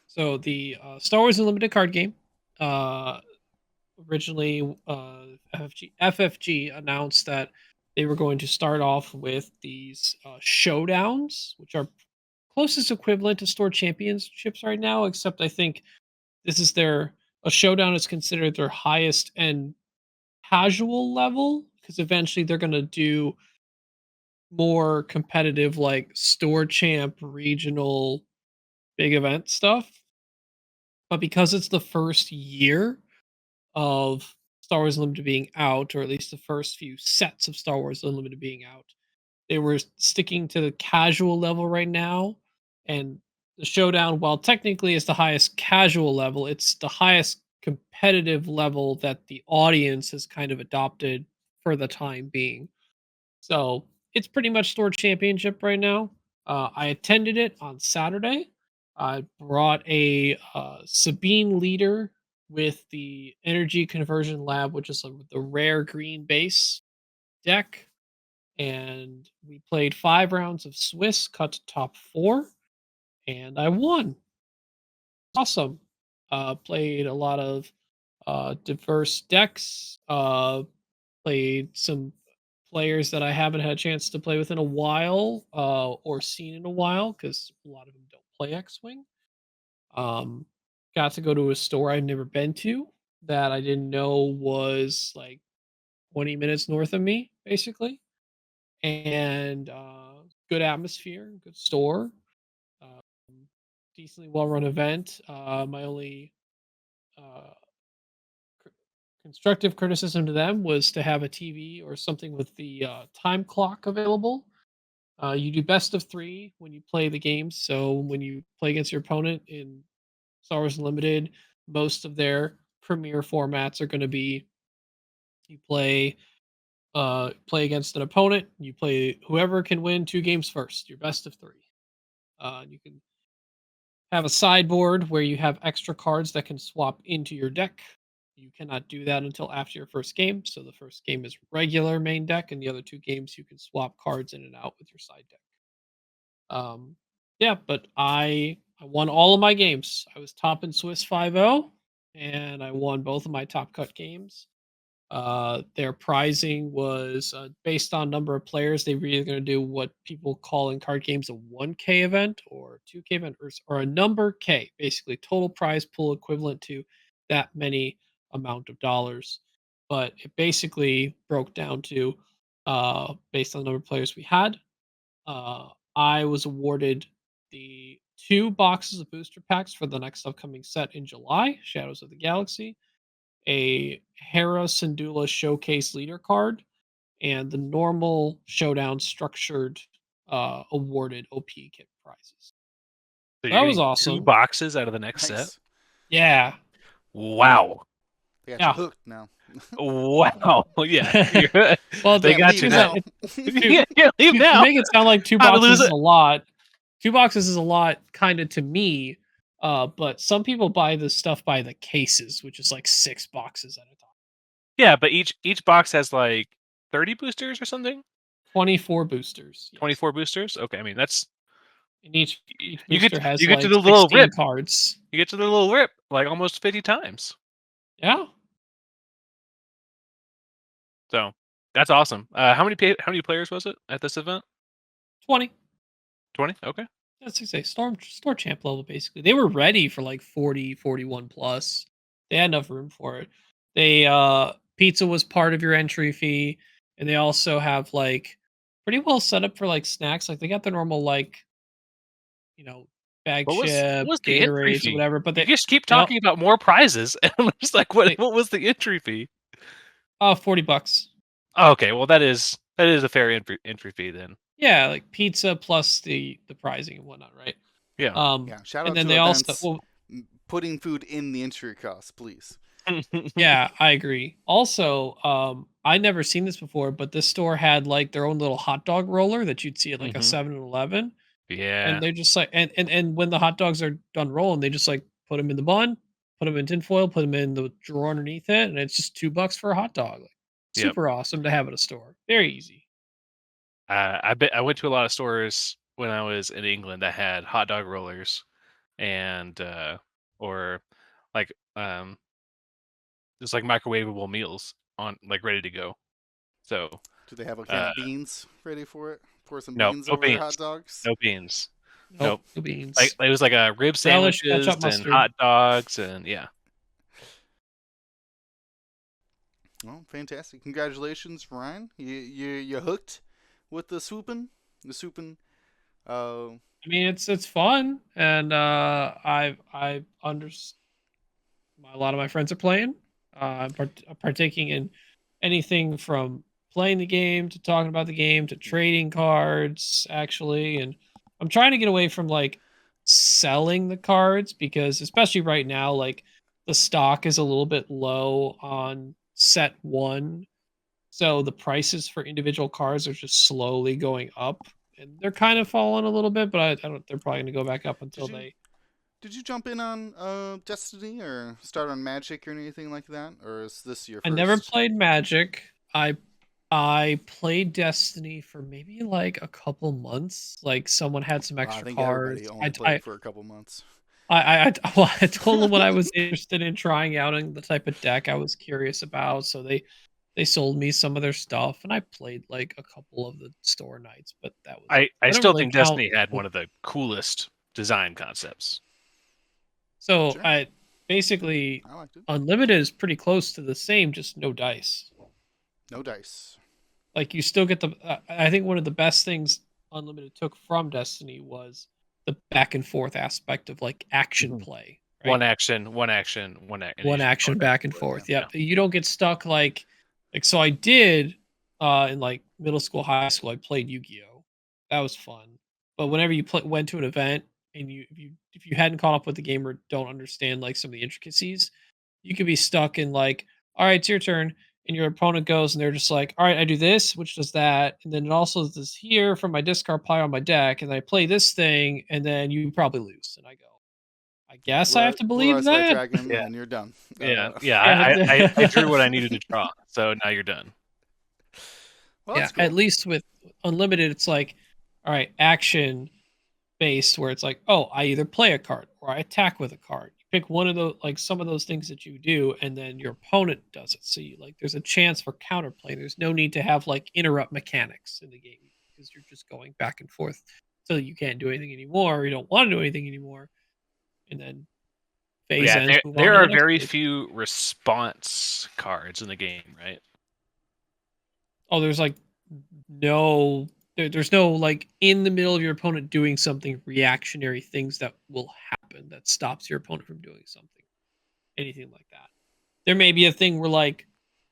so the Star Wars Unlimited card game. Uh, Originally, FFG announced that they were going to start off with these showdowns, which are closest equivalent to store championships right now, except I think this is a showdown is considered their highest end casual level, because eventually they're going to do more competitive like store champ regional big event stuff. But because it's the first year of Star Wars Unlimited being out, or at least the first few sets of Star Wars Unlimited being out, they were sticking to the casual level right now. And the showdown, while technically is the highest casual level, it's the highest competitive level that the audience has kind of adopted for the time being. So it's pretty much store championship right now. I attended it on Saturday. I brought a Sabine leader with the Energy Conversion Lab, which is the rare green base deck. And we played 5 rounds of Swiss, cut to top 4, and I won. Awesome. Played a lot of diverse decks. Played some players that I haven't had a chance to play with in a while, or seen in a while, because a lot of them don't play X-Wing. Got to go to a store I'd never been to that I didn't know was like 20 minutes north of me, basically. And good atmosphere, good store, um, decently well run event. My only uh, constructive criticism to them was to have a TV or something with the time clock available. You do best of 3 when you play the games. So when you play against your opponent in Star Wars Unlimited, most of their premier formats are going to be you play against an opponent. You play whoever can win 2 games first. Your best of 3. You can have a sideboard where you have extra cards that can swap into your deck. You cannot do that until after your first game. So the first game is regular main deck, and the other 2 games you can swap cards in and out with your side deck. Yeah, but I won all of my games. I was top in Swiss 5-0, and I won both of my top cut games. Their pricing was based on number of players. They were either going to do what people call in card games a 1K event or 2K event, or a number K, basically total prize pool equivalent to that many amount of dollars. But it basically broke down to based on the number of players we had. I was awarded the 2 boxes of booster packs for the next upcoming set in July, Shadows of the Galaxy, a Hera Syndulla Showcase Leader card, and the normal Showdown structured awarded OP kit prizes. So That you're was getting awesome. 2 boxes out of the next set. Nice. Yeah. Wow. They got Yeah. you hooked now. Wow. Yeah. Well, They Can't got leave you now. You can't leave to now. make it sound like 2 Time to lose boxes is it. a lot. 2 boxes is a lot, kind of, to me. But some people buy this stuff by the cases, which is like 6 boxes at a time. Yeah, but each box has like 30 boosters or something. 24 boosters. Yes. 24 boosters. Okay, I mean that's. And each You booster get has you get like to the little 16 rip. cards. You get to the little rip like almost 50 times. Yeah. So that's awesome. How many players was it at this event? 20. 20. Okay. That's to say store champ level, basically. They were ready for like 40, 41 plus. They had enough room for it. They pizza was part of your entry fee, and they also have like pretty well set up for like snacks. Like they got the normal like, bag What chip, was the entry Gatorades or fee? whatever. But You they just keep they all talking about more prizes, and I'm just like, what They- was the entry fee? $40. Oh, okay, well that is a fair entry fee then. Yeah, like pizza plus the pricing and whatnot, right? Yeah. Yeah, shout And out then to they also events putting food in the entry cost, please. Yeah, I agree. Also, I never seen this before, but this store had like their own little hot dog roller that you'd see at like a Mhm. 7-Eleven. Yeah. And they just like and when the hot dogs are done rolling, they just like put them in the bun, put them in tinfoil, put them in the drawer underneath it, and it's just $2 for a hot dog. Like, Yep. super awesome to have at a store. Very easy. I went to a lot of stores when I was in England that had hot dog rollers and or like just like microwavable meals on like ready to go. So Do they have a can uh of beans ready for it? Pour some no, beans no over your hot beans. dogs? No beans. Nope, Nope. no Like beans. it was like rib Relish, sandwiches ketchup, and mustard. hot dogs and yeah. Well, fantastic. Congratulations, Ryan. You hooked with the swooping? The swooping I mean, it's fun, and I understand. A lot of my friends are playing. I'm partaking in anything from playing the game to talking about the game to trading cards, actually. And I'm trying to get away from like selling the cards because, especially right now, like the stock is a little bit low on set one. So the prices for individual cards are just slowly going up. And they're kind of falling a little bit, but I don't. They're probably going to go back up did until you they. did you jump in on Destiny or start on Magic or anything like that? Or is this your I never first? played Magic. I played Destiny for maybe like a couple months. Like someone had some I extra think everybody cards. only played for a couple months. Well, I told them what I was interested in trying out and the type of deck I was curious about. So they sold me some of their stuff, and I played like a couple of the store nights. But that was it. I I don't still really think count. Destiny had one of the coolest design concepts. So Sure, I basically I liked it. Unlimited is pretty close to the same, just no dice. No dice. Like you still get the I think one of the best things Unlimited took from Destiny was the back and forth aspect of like action Mhm. play, One right? action, and you One just go action back back and and forth. forth. Yeah. Yep. You don't get stuck like so I did in like middle school, high school, I played Yu-Gi-Oh. That was fun. But whenever you went to an event and if you hadn't caught up with the game or don't understand like some of the intricacies, you could be stuck in like, all right, it's your turn. And your opponent goes and they're just like, all right, I do this, which does that. And then it also does this here from my discard pile on my deck. And I play this thing, and then you probably lose. And I go, I guess I have to Blue believe Eyes White that. Dragon, Yeah. and you're done. Yeah. Yeah. Yeah. I drew what I needed to draw. So now you're done. Well, Yeah. that's At cool. least with Unlimited, it's like, all right, action based where it's like, oh, I either play a card or I attack with a card. You pick one of those, like some of those things that you do, and then your opponent does it. So you like, there's a chance for counterplay. There's no need to have like interrupt mechanics in the game because you're just going back and forth till you can't do anything anymore. Or you don't want to do anything anymore, and then phase Yeah, ends, move on there to the are next very phase. few response cards in the game, right? Oh, there's like no there's no like in the middle of your opponent doing something reactionary things that will happen that stops your opponent from doing something, anything like that. There may be a thing where like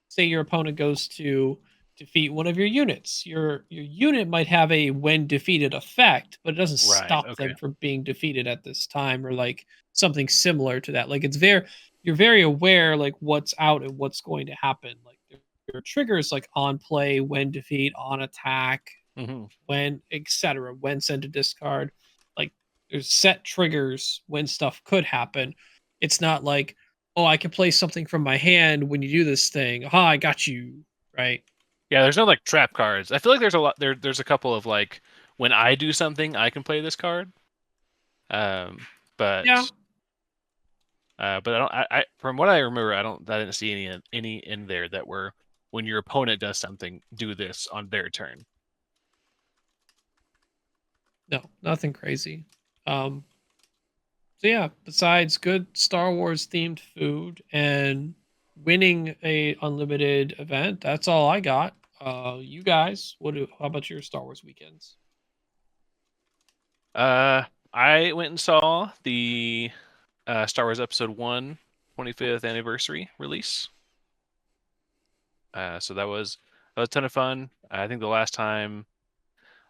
say your opponent goes to defeat one of your units, your unit might have a when defeated effect, but it doesn't Right. stop Okay. them from being defeated at this time, or like something similar to that. Like it's very you're very aware like what's out and what's going to happen. Like there are triggers like on play, when defeat, on attack, Hmm. when etc. When send to discard. Like there's set triggers when stuff could happen. It's not like, oh, I can play something from my hand when you do this thing. Aha, I got you. Right. Yeah, there's no like trap cards. I feel like there's a lot there's a couple of like when I do something I can play this card. Um Yeah. but I don't I from what I remember I didn't see any in there that were when your opponent does something, do this on their turn. No, nothing crazy. Um so yeah, besides good Star Wars themed food and winning a unlimited event, that's all I got. You guys, how about your Star Wars weekends? I went and saw the Star Wars Episode 1 25th anniversary release. So that was a ton of fun. I think the last time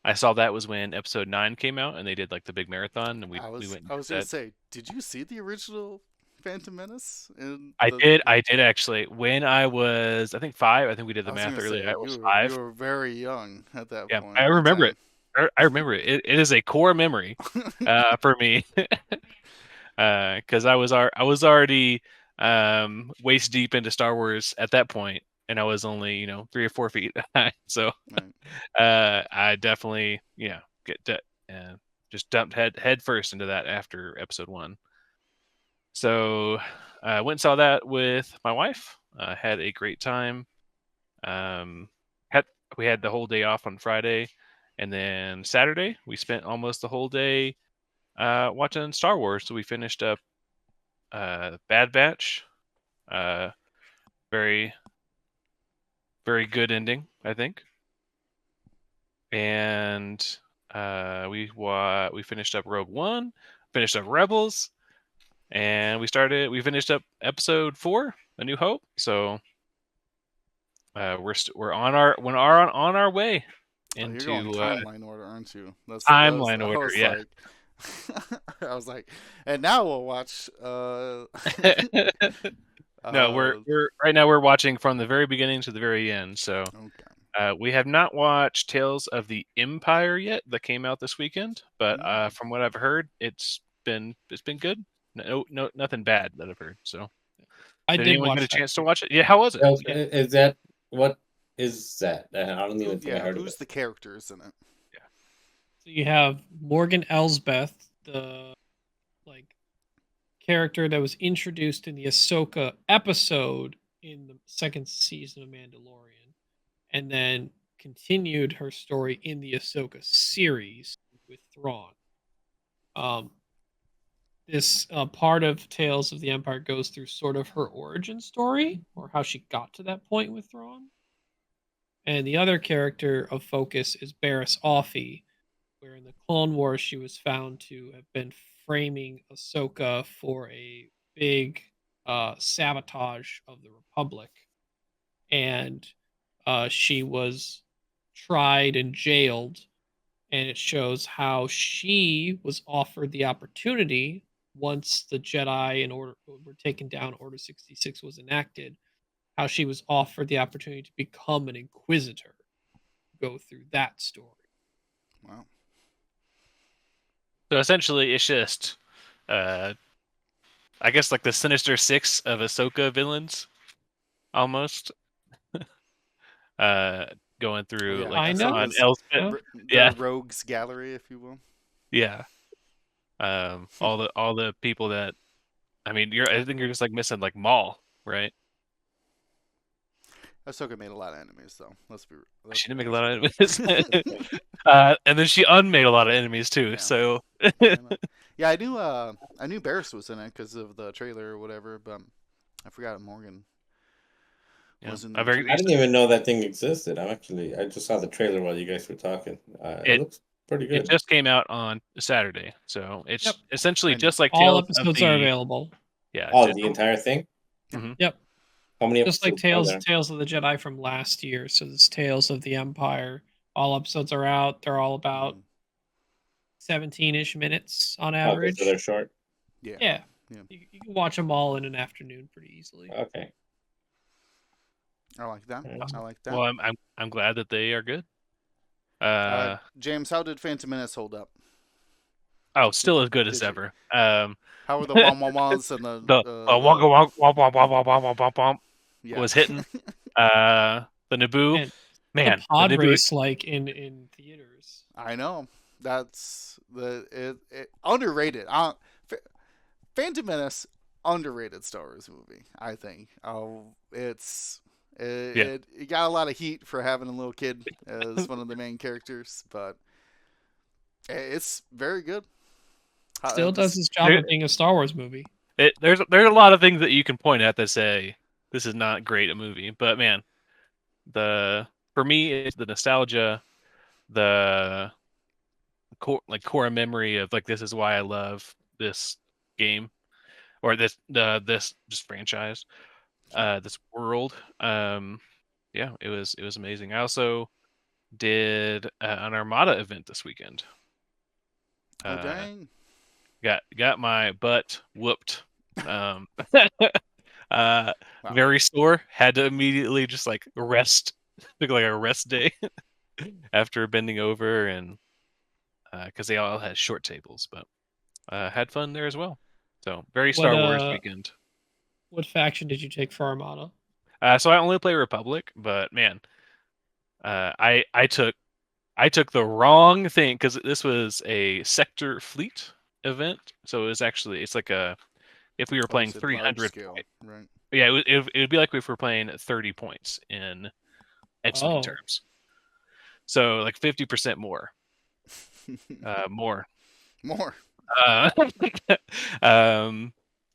I saw that was when episode 9 came out, and they did like the big marathon, and we I went and was did gonna that. say, did you see the original Phantom Menace? I did actually. When I was, I think 5. I think we did I the was math gonna earlier. say I was you 5. were very young at that Yeah, point I in remember it. time. I remember it. It is a core memory for me, because I was already waist deep into Star Wars at that point, and I was only 3 or 4 feet high. So Right. I definitely just dumped head first into that after episode 1. So I went and saw that with my wife. Had a great time. Um, had we had the whole day off on Friday, and then Saturday we spent almost the whole day watching Star Wars. So we finished up Bad Batch. Uh, very very good ending, I think. And we finished up Rogue One, finished up Rebels, and we finished up episode 4, A New Hope. So we're on our way Oh, you're going into timeline order, aren't you? timeline I order. was Yeah. like, I was like, and now we'll watch. No, we're right now we're watching from the very beginning to the very end. So Okay. we have not watched Tales of the Empire yet, that came out this weekend. But from what I've heard, it's been good. No, nothing bad that I've heard. So I did did anyone get watch a that chance to too. watch it? Yeah, how was it? Well, Yeah. is that what is that? I don't even think I heard of Who's it. the characters in it? So you have Morgan Elsbeth, the like character that was introduced in the Ahsoka episode in the second season of Mandalorian, and then continued her story in the Ahsoka series with Thrawn. Um, this part of Tales of the Empire goes through sort of her origin story or how she got to that point with Thrawn. And the other character of focus is Barriss Offee, where in the Clone Wars she was found to have been framing Ahsoka for a big sabotage of the Republic. And she was tried and jailed. And it shows how she was offered the opportunity once the Jedi in order were taken down, Order 66 was enacted, how she was offered the opportunity to become an inquisitor, go through that story. Wow. So essentially, it's just, I guess, like the Sinister Six of Ahsoka villains, almost. Going through Yeah, like I know. on Ahsoka's Yeah. Elspeth. the Yeah, rogues gallery, if you will. yeah. All the people that, I mean, I think you're just like missing like Maul, right? Ahsoka made a lot of enemies, though. Let's She be didn't make a lot of honest. enemies. And then she unmade a lot of enemies too. Yeah. So Yeah, I knew Barriss was in it because of the trailer or whatever, but I forgot Morgan yeah, was in I there very too. I didn't even know that thing existed. I just saw the trailer while you guys were talking. It it looks pretty it good. just came out on Saturday, so it's Yep. essentially And just like All Tales of episodes are the available. yeah. Oh, the entire thing? Mhm. Yep. How many Just like episodes are there? Tales of the Jedi from last year. So this Tales of the Empire. All episodes are out. They're all about 17-ish minutes on Okay, so average. they're short. yeah. Yeah. Yeah. You can watch them all in an afternoon pretty easily. Okay. I like that. I like that. Well, I'm glad that they are good. James, how did Phantom Menace hold up? Still as good as Did you? ever. How were the wah-wah-wahs and The wonka wonk womp womp womp womp womp womp womp yeah. was hitting. The Naboo, And man, the pod the Naboo. race like in theaters. I know. That's it underrated. Phantom Menace, underrated Star Wars movie, I think. It got a lot of heat for having a little kid as one of the main characters, but it's very good. Still does its job of being a Star Wars movie. There's a lot of things that you can point at that say this is not great a movie, but man, for me it's the nostalgia, the core memory of like this is why I love this game or this just franchise, this world. Yeah, it was amazing. I also did an Armada event this weekend. Oh dang! Got my butt whooped. Wow. Very sore. Had to immediately just like rest. Took like a rest day after bending over, and because they all had short tables, but had fun there as well. So very What Star Wars weekend. what faction did you take for Armada? So I only play Republic, but man, I took the wrong thing because this was a sector fleet event. So it's like if we were Oh, you playing said large 300 scale, right? yeah, it would be like if we were playing 30 points in X-Wing Oh, terms. So like 50% more. More. More. Uh,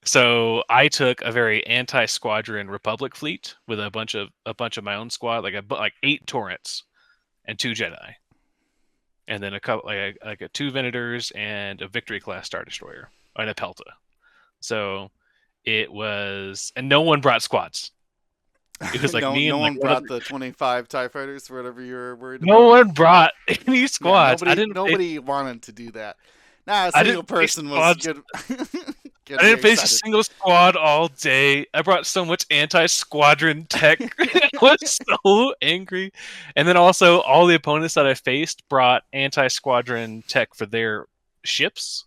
so I took a very anti-squadron Republic fleet with a bunch of my own squad, like 8 Torrents and 2 Jedi, and then a couple like a 2 Venators and a Victory class Star Destroyer and a Pelta. So it was, and no one brought squads. It was like me No and like one one brought other. the 25 TIE fighters, whatever you were worried No about. one brought any Yeah, squads. nobody wanted to do that. Nah, a I single didn't face person was squads. good. I didn't face a single squad all day. I brought so much anti-squadron tech. I was so angry. And then also all the opponents that I faced brought anti-squadron tech for their ships.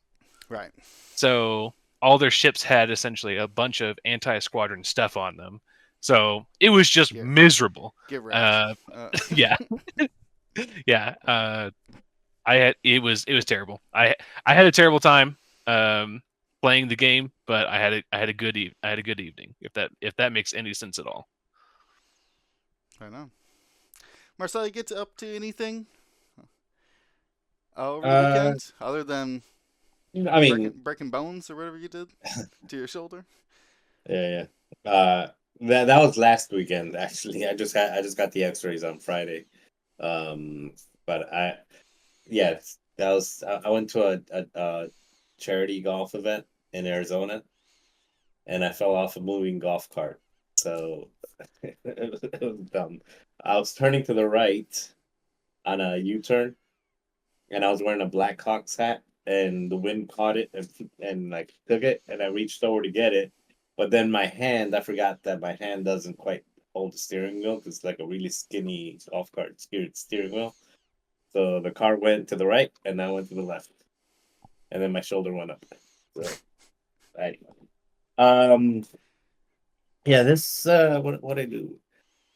Right. So all their ships had essentially a bunch of anti-squadron stuff on them. So it was just miserable. Get wrecked. Yeah. Yeah. It was terrible. I had a terrible time playing the game, but I had a good evening, if that makes any sense at all. I know. Marcel, you get up to anything over the weekend other than I mean, breaking bones or whatever you did to your shoulder? yeah. That was last weekend actually. I just got the X-rays on Friday. But that was I went to a charity golf event in Arizona, and I fell off a moving golf cart. So it was dumb. I was turning to the right on a U-turn, and I was wearing a Blackhawks hat, and the wind caught it and like took it, and I reached over to get it, but then I forgot that my hand doesn't quite hold the steering wheel because it's like a really skinny golf cart steering wheel. So the car went to the right, and I went to the left, and then my shoulder went up. So, anyway. Yeah, this what I do.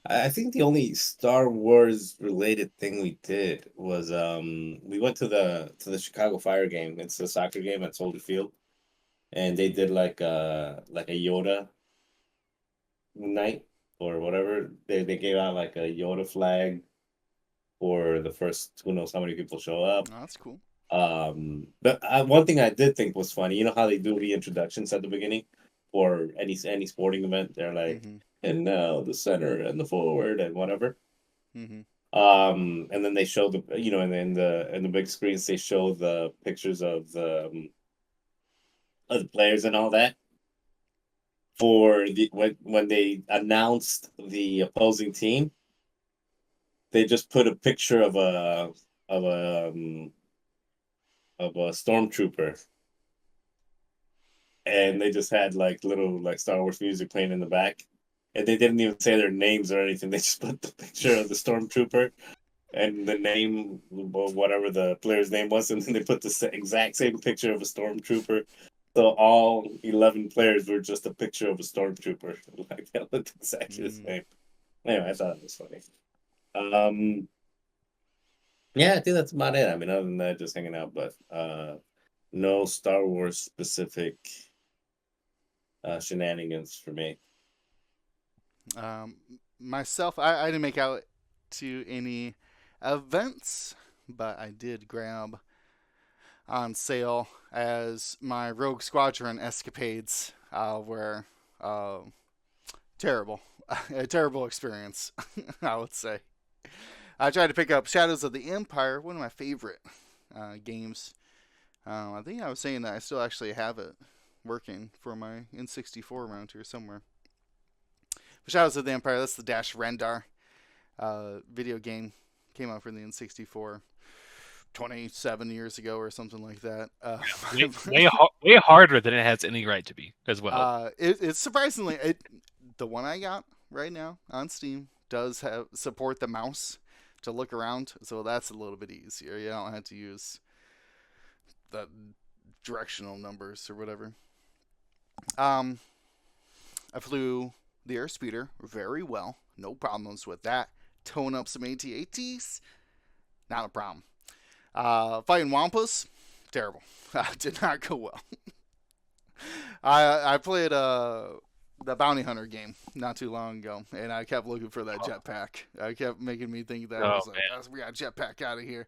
I think the only Star Wars related thing we did was we went to the Chicago Fire game. It's a soccer game at Soldier Field, and they did like a Yoda night or whatever. They gave out like a Yoda flag for the first, who knows how many people show up. Oh, that's cool. But one thing I did think was funny. You know how they do the introductions at the beginning for any sporting event? They're like, and now the center and the forward and whatever. And then they show the, in the big screens they show the pictures of the players and all that. For when they announced the opposing team, they just put a picture of a stormtrooper, and they just had like little like Star Wars music playing in the back, and they didn't even say their names or anything. They just put the picture of the stormtrooper and the name, whatever the player's name was, and then they put the exact same picture of a stormtrooper. So all 11 players were just a picture of a stormtrooper. Like they looked exactly the same. Anyway, I thought it was funny. Yeah, I think that's about it. I mean, other than that, just hanging out, but no Star Wars specific shenanigans for me. Myself, I didn't make out to any events, but I did grab on sale as my Rogue Squadron escapades were terrible. A terrible experience, I would say. I tried to pick up Shadows of the Empire, one of my favorite games. I think I was saying that I still actually have it working for my N64 around here somewhere. But Shadows of the Empire, that's the Dash Rendar video game. came out for the N64 27 years ago or something like that. Way harder than it has any right to be as well. It's surprisingly the one I got right now on Steam does support the mouse to look around, so that's a little bit easier. You don't have to use the directional numbers or whatever. I flew the airspeeder very well, no problems with that. Tone up some AT-ATs, not a problem. Fighting Wampas, terrible. Did not go well. I played the Bounty Hunter game not too long ago, and I kept looking for that jetpack. I kept making me think that I was like, we got a jetpack out of here.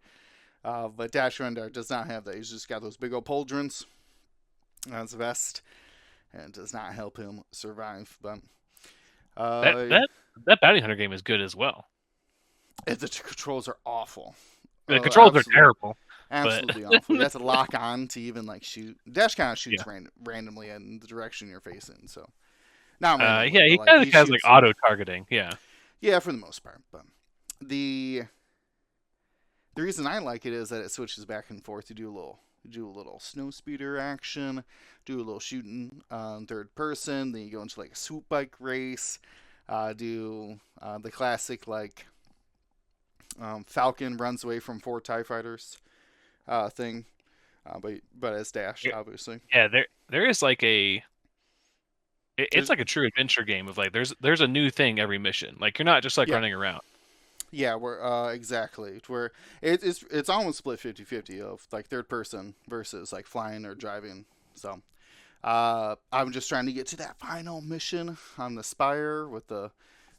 But Dash Rendar does not have that. He's just got those big old pauldrons on his vest, and it does not help him survive. But that Bounty Hunter game is good as well. The controls are awful. The controls are terrible. Absolutely awful. You have to lock on to even like shoot. Dash kind of shoots randomly in the direction you're facing. So, not randomly, he kind of has like auto targeting. Yeah, for the most part. But the reason I like it is that it switches back and forth to do a little snow speeder action, do a little shooting third person. Then you go into like a swoop bike race, do the classic like Falcon runs away from 4 TIE fighters thing, but as Dash, obviously. Yeah, there is like it's like a true adventure game of like there's a new thing every mission. Like you're not just like running around. Yeah, we're exactly where it's almost split 50-50 of like third person versus like flying or driving. So I'm just trying to get to that final mission on the Spire with the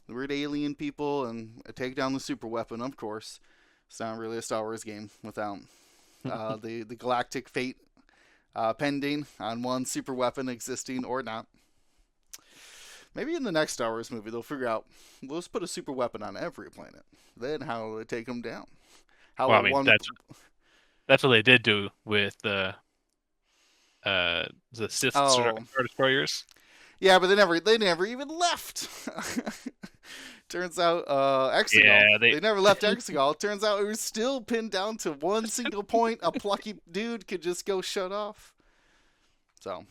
weird alien people and take down the super weapon. Of course, it's not really a Star Wars game without the galactic fate pending on one super weapon existing or not. Maybe in the next Star Wars movie they'll figure out, let's put a super weapon on every planet. Then how will they take them down? That's what they did do with the Sith Star Destroyers. Yeah, but they never even left. Turns out Exegol. Yeah, they never left Exegol. Turns out it was still pinned down to one single point. A plucky dude could just go shut off. So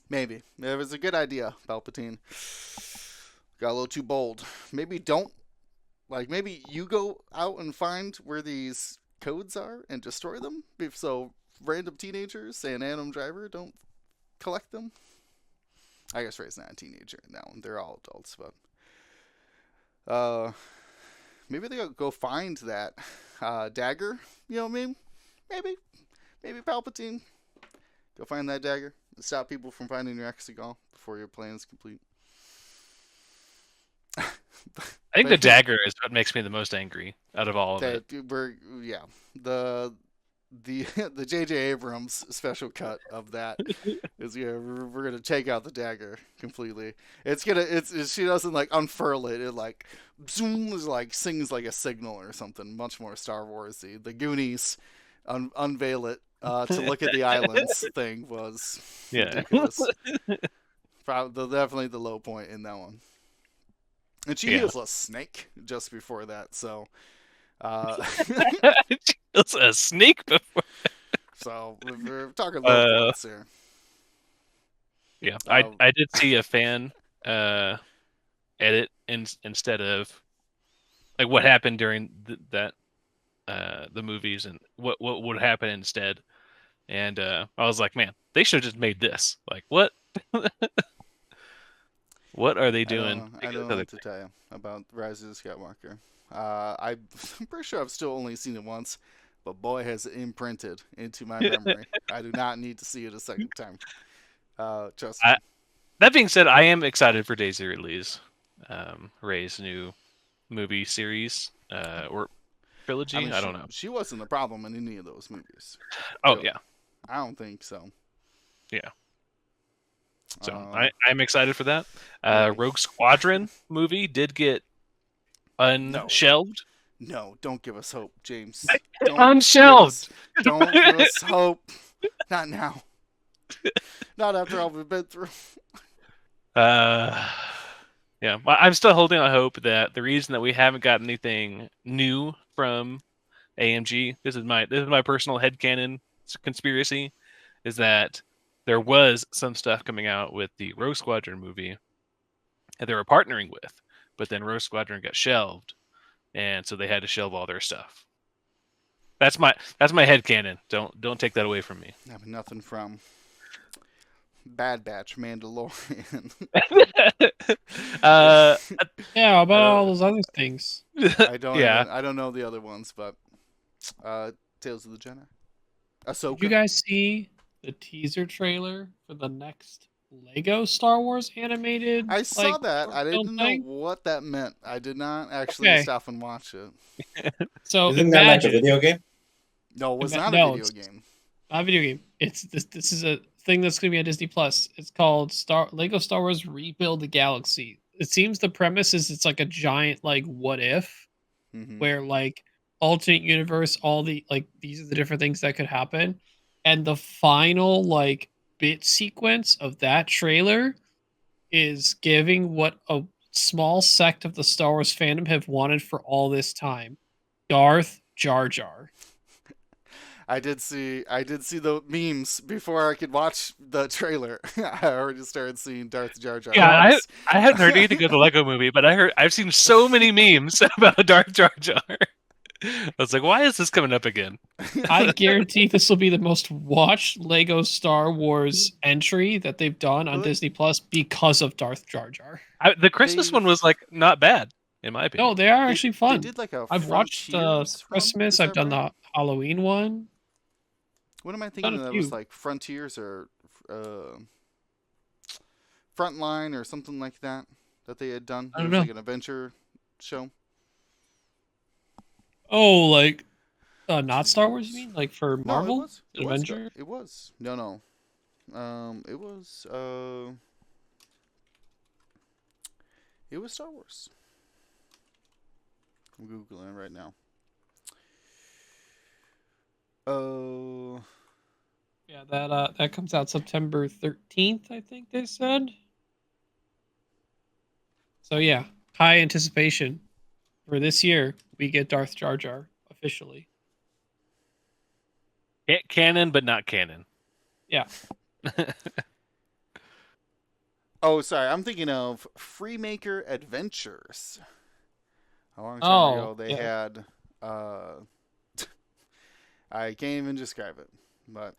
maybe it was a good idea, Palpatine. Got a little too bold. Maybe you go out and find where these codes are and destroy them, so random teenagers and Adam Driver don't collect them. I guess Ray's not a teenager now. They're all adults, but maybe they'll go find that dagger. You know what I mean? Maybe Palpatine. Go find that dagger. Stop people from finding your Exegol before your plan is complete. I think the dagger is what makes me the most angry out of all of it. The J.J. Abrams special cut of that is we're gonna take out the dagger completely. She doesn't like unfurl it. It like zooms, like sings like a signal or something. Much more Star Warsy. The Goonies unveil it to look at the islands thing was ridiculous. Definitely the low point in that one. And she heals a snake just before that, so she heals a snake before. So we're talking low points here. Yeah, I did see a fan edit instead of like what happened during the movies and what would happen instead, and I was like, man, they should have just made this. Like what? What are they doing? I don't know what to tell you about Rise of Skywalker. I'm pretty sure I've still only seen it once, but boy, has it imprinted into my memory. I do not need to see it a second time. Trust me. That being said, I am excited for Daisy Ridley's Rey's new movie series or trilogy. I don't know. She wasn't the problem in any of those movies. Oh, really. Yeah. I don't think so. Yeah. So I'm excited for that. Rogue Squadron movie did get unshelved. No, don't give us hope, James. Unshelved. Don't give us hope. Not now. Not after all we've been through. Yeah, well, I'm still holding out hope that the reason that we haven't got anything new from AMG, this is my personal headcanon conspiracy, is that there was some stuff coming out with the Rogue Squadron movie that they were partnering with, but then Rogue Squadron got shelved, and so they had to shelve all their stuff. That's my headcanon. Don't take that away from me. I have nothing from Bad Batch Mandalorian. Yeah, about all those other things. I don't Yeah. I don't know the other ones, but Tales of the Jedi. Ahsoka. Did you guys see the teaser trailer for the next Lego Star Wars animated? I saw that. short I film didn't know thing? what that meant. I did not actually Okay. stop and watch it. So Isn't that like a imagine, video game? No, it was Ima- not no, a video it's- game. not a video game. It's this is a thing that's going to be on Disney Plus. It's called Lego Star Wars Rebuild the Galaxy. It seems the premise is it's like a giant like what if, Mhm. where like alternate universe, all the like these are the different things that could happen, and the final like bit sequence of that trailer is giving what a small sect of the Star Wars fandom have wanted for all this time: Darth Jar Jar. I did see the memes before I could watch the trailer. I already started seeing Darth Jar Jar. Yeah, memes. I hadn't heard anything of the Lego movie, but I've seen so many memes about Darth Jar Jar. I was like, why is this coming up again? I guarantee this will be the most watched Lego Star Wars entry that they've done on Really? Disney Plus because of Darth Jar Jar. The Christmas one was like not bad, in my opinion. No, they are actually They fun. did like a I've watched Frontiers one, Christmas. is I've that done right? the Halloween one. What am I done thinking? a That was few. like Frontiers or Frontline or something like that they had done. I It don't was know. like an adventure show. Oh, like not Star Wars? You mean like for Marvel? No, it was. It was. Avenger? It was. No. It was. It was Star Wars. I'm googling it right now. Oh. Yeah, that comes out September 13th, I think they said. So yeah, high anticipation for this year. We get Darth Jar Jar officially. Canon, but not canon. Yeah. Oh, sorry. I'm thinking of Freemaker Adventures. A long time Oh, ago, they yeah. had. I can't even describe it, but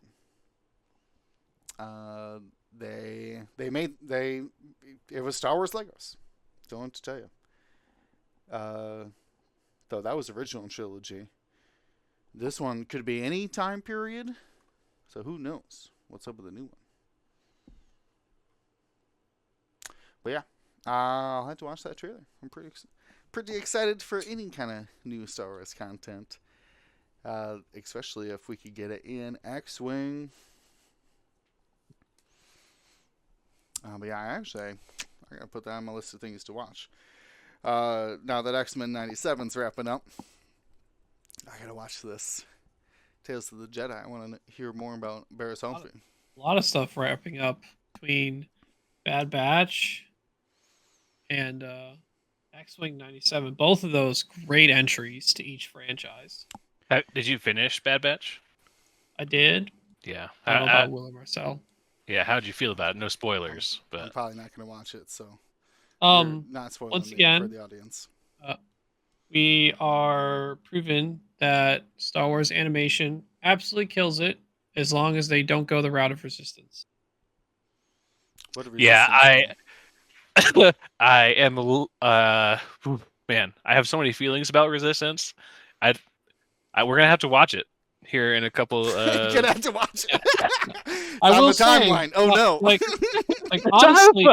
it was Star Wars Legos. Don't know what to tell you. Though that was the original trilogy. This one could be any time period, so who knows what's up with the new one. But yeah, I'll have to watch that trailer. I'm pretty excited for any kind of new Star Wars content, especially if we could get it in X-Wing. But yeah, I gotta put that on my list of things to watch. Now that X-Men 97's wrapping up, I gotta watch this Tales of the Jedi. I want to hear more about Barriss Offee. A lot of stuff wrapping up between Bad Batch and X-Wing 97. Both of those great entries to each franchise. Did you finish Bad Batch? I did. Yeah. I don't know about Will and Marcel. Yeah. How'd you feel about it? No spoilers, I'm but probably not gonna watch it, so you're not spoiling once me again, for the audience. we are proven that Star Wars animation absolutely kills it as long as they don't go the route of Resistance. What a yeah, Resistance I am. Man, I have so many feelings about Resistance. We're gonna have to watch it here in a couple. You're gonna have to watch it. It's I on will the say, timeline. Oh no! like honestly,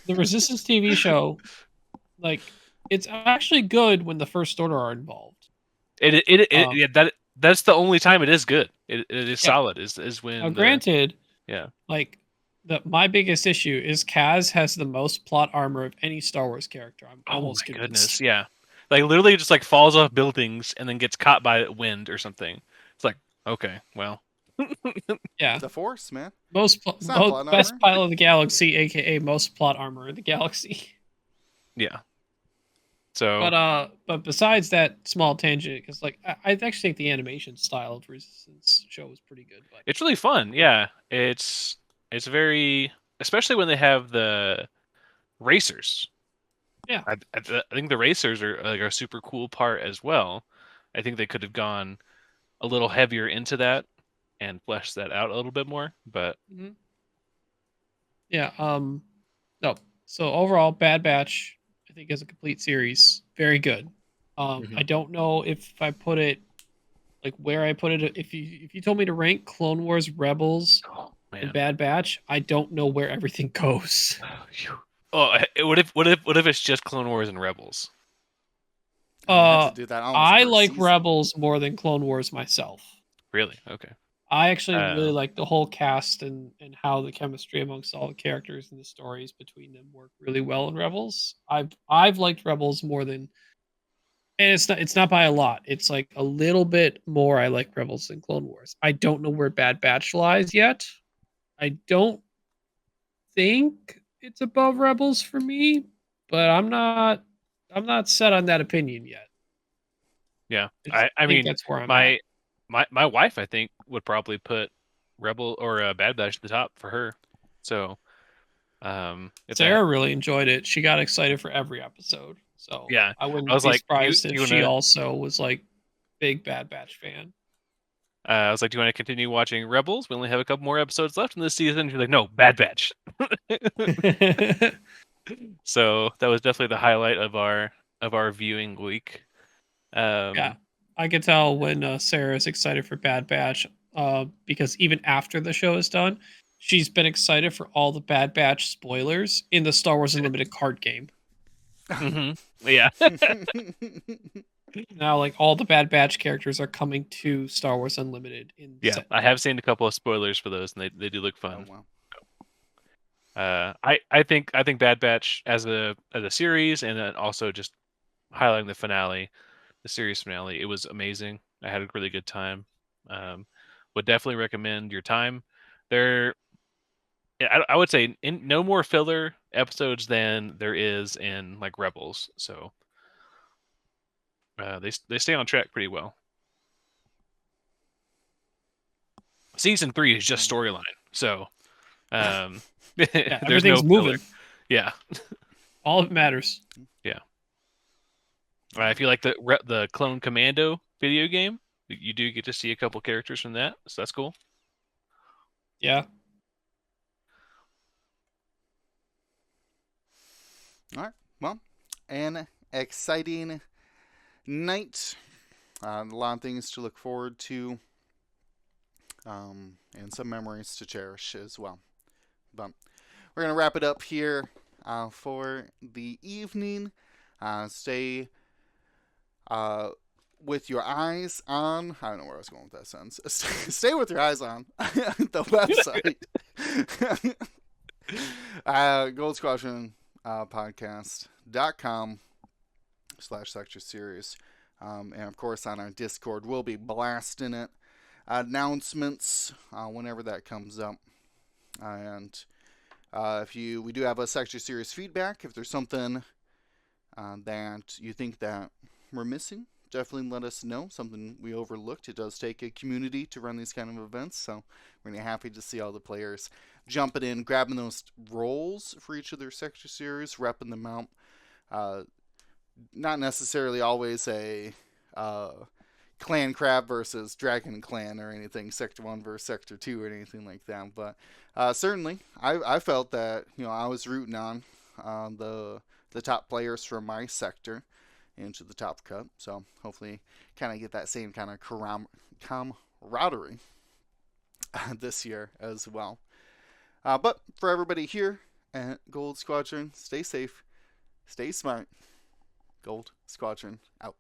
the Resistance TV show, like it's actually good when the First Order are involved. That's the only time it is good. It is solid. Is when. Now, granted, yeah. Like my biggest issue is Kaz has the most plot armor of any Star Wars character. I'm almost convinced. Goodness, yeah. Like literally just like falls off buildings and then gets caught by wind or something. It's like, okay, well. Yeah. The Force, man. Best armor. pilot of the galaxy, aka most plot armor in the galaxy. Yeah. So, But besides that small tangent, because like I actually think the animation style of Resistance show is pretty good. But it's really fun. Yeah, it's very, especially when they have the racers. yeah, I think the racers are like a super cool part as well. I think they could have gone a little heavier into that and fleshed that out a little bit more. But yeah. No. So overall, Bad Batch, I think, is a complete series. Very good. Mhm. I don't know if I put it like where I put it. If you told me to rank Clone Wars, Rebels, oh and man, Bad Batch, I don't know where everything goes. Phew. Oh, what if it's just Clone Wars and Rebels? I mean, you have to do that almost I per like season. Rebels more than Clone Wars myself. Really? Okay. I actually really Uh, like the whole cast and how the chemistry amongst all the characters and the stories between them work really well in Rebels. I've liked Rebels more than, and it's not by a lot. It's like a little bit more I like Rebels than Clone Wars. I don't know where Bad Batch lies yet. I don't think it's above Rebels for me, but I'm not set on that opinion yet. yeah. I just I think mean, that's where I'm at. my wife, I think, would probably put Rebel or Bad Batch at the top for her. So, if that, Sarah really enjoyed it. She got excited for every episode. So yeah, I I wouldn't was be like, surprised do if you she wanna? also was like big Bad Batch fan. I was like, do you want to continue watching Rebels? We only have a couple more episodes left in this season. She's like, no, Bad Batch. So that was definitely the highlight of our viewing week. Yeah, I could tell when Sarah is excited for Bad Batch because even after the show is done, she's been excited for all the Bad Batch spoilers in the Star Wars Unlimited card game. Yeah. Now, like all the Bad Batch characters are coming to Star Wars Unlimited in Yeah, set. I have seen a couple of spoilers for those, and they do look Oh, fun. wow. I think Bad Batch as a series, and then also just highlighting the finale, the series finale, it was amazing. I had a really good time. Would definitely recommend your time. There, I would say no more filler episodes than there is in like Rebels. So they stay on track pretty well. Season 3 is just storyline, so Yeah, there's no everything's moving. filler. Yeah, All that matters. yeah. If you like the Clone Commando video game, you do get to see a couple characters from that, so that's cool. Yeah. All right. Well, an exciting night. A lot of things to look forward to, and some memories to cherish as well. But we're going to wrap it up here for the evening. Stay with your eyes on. I don't know where I was going with that sentence. Stay with your eyes on the website. Gold Squadron podcast.com/lecture series. And of course, on our Discord, we'll be blasting it. Announcements whenever that comes up. And we do have a Sector Series feedback. If there's something that you think that we're missing, definitely let us know. Something we overlooked. It does take a community to run these kind of events, so we're really happy to see all the players jumping in, grabbing those roles for each of their Sector Series, repping them out. Not necessarily always a Clan Crab versus Dragon Clan or anything, Sector 1 versus Sector 2 or anything like that, but certainly I felt that I was rooting on the top players from my sector into the top cut, so hopefully kind of get that same kind of camaraderie this year as well. But for everybody here at Gold Squadron, stay safe, stay smart. Gold Squadron out.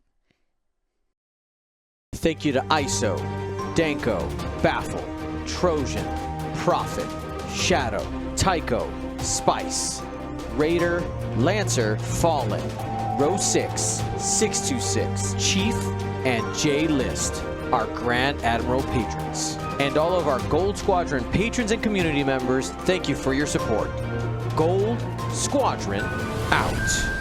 Thank you to ISO, Danko, Baffle, Trojan, Prophet, Shadow, Tycho, Spice, Raider, Lancer, Fallen, Row 6, 626, Chief, and J List, our Grand Admiral patrons. And all of our Gold Squadron patrons and community members, thank you for your support. Gold Squadron out.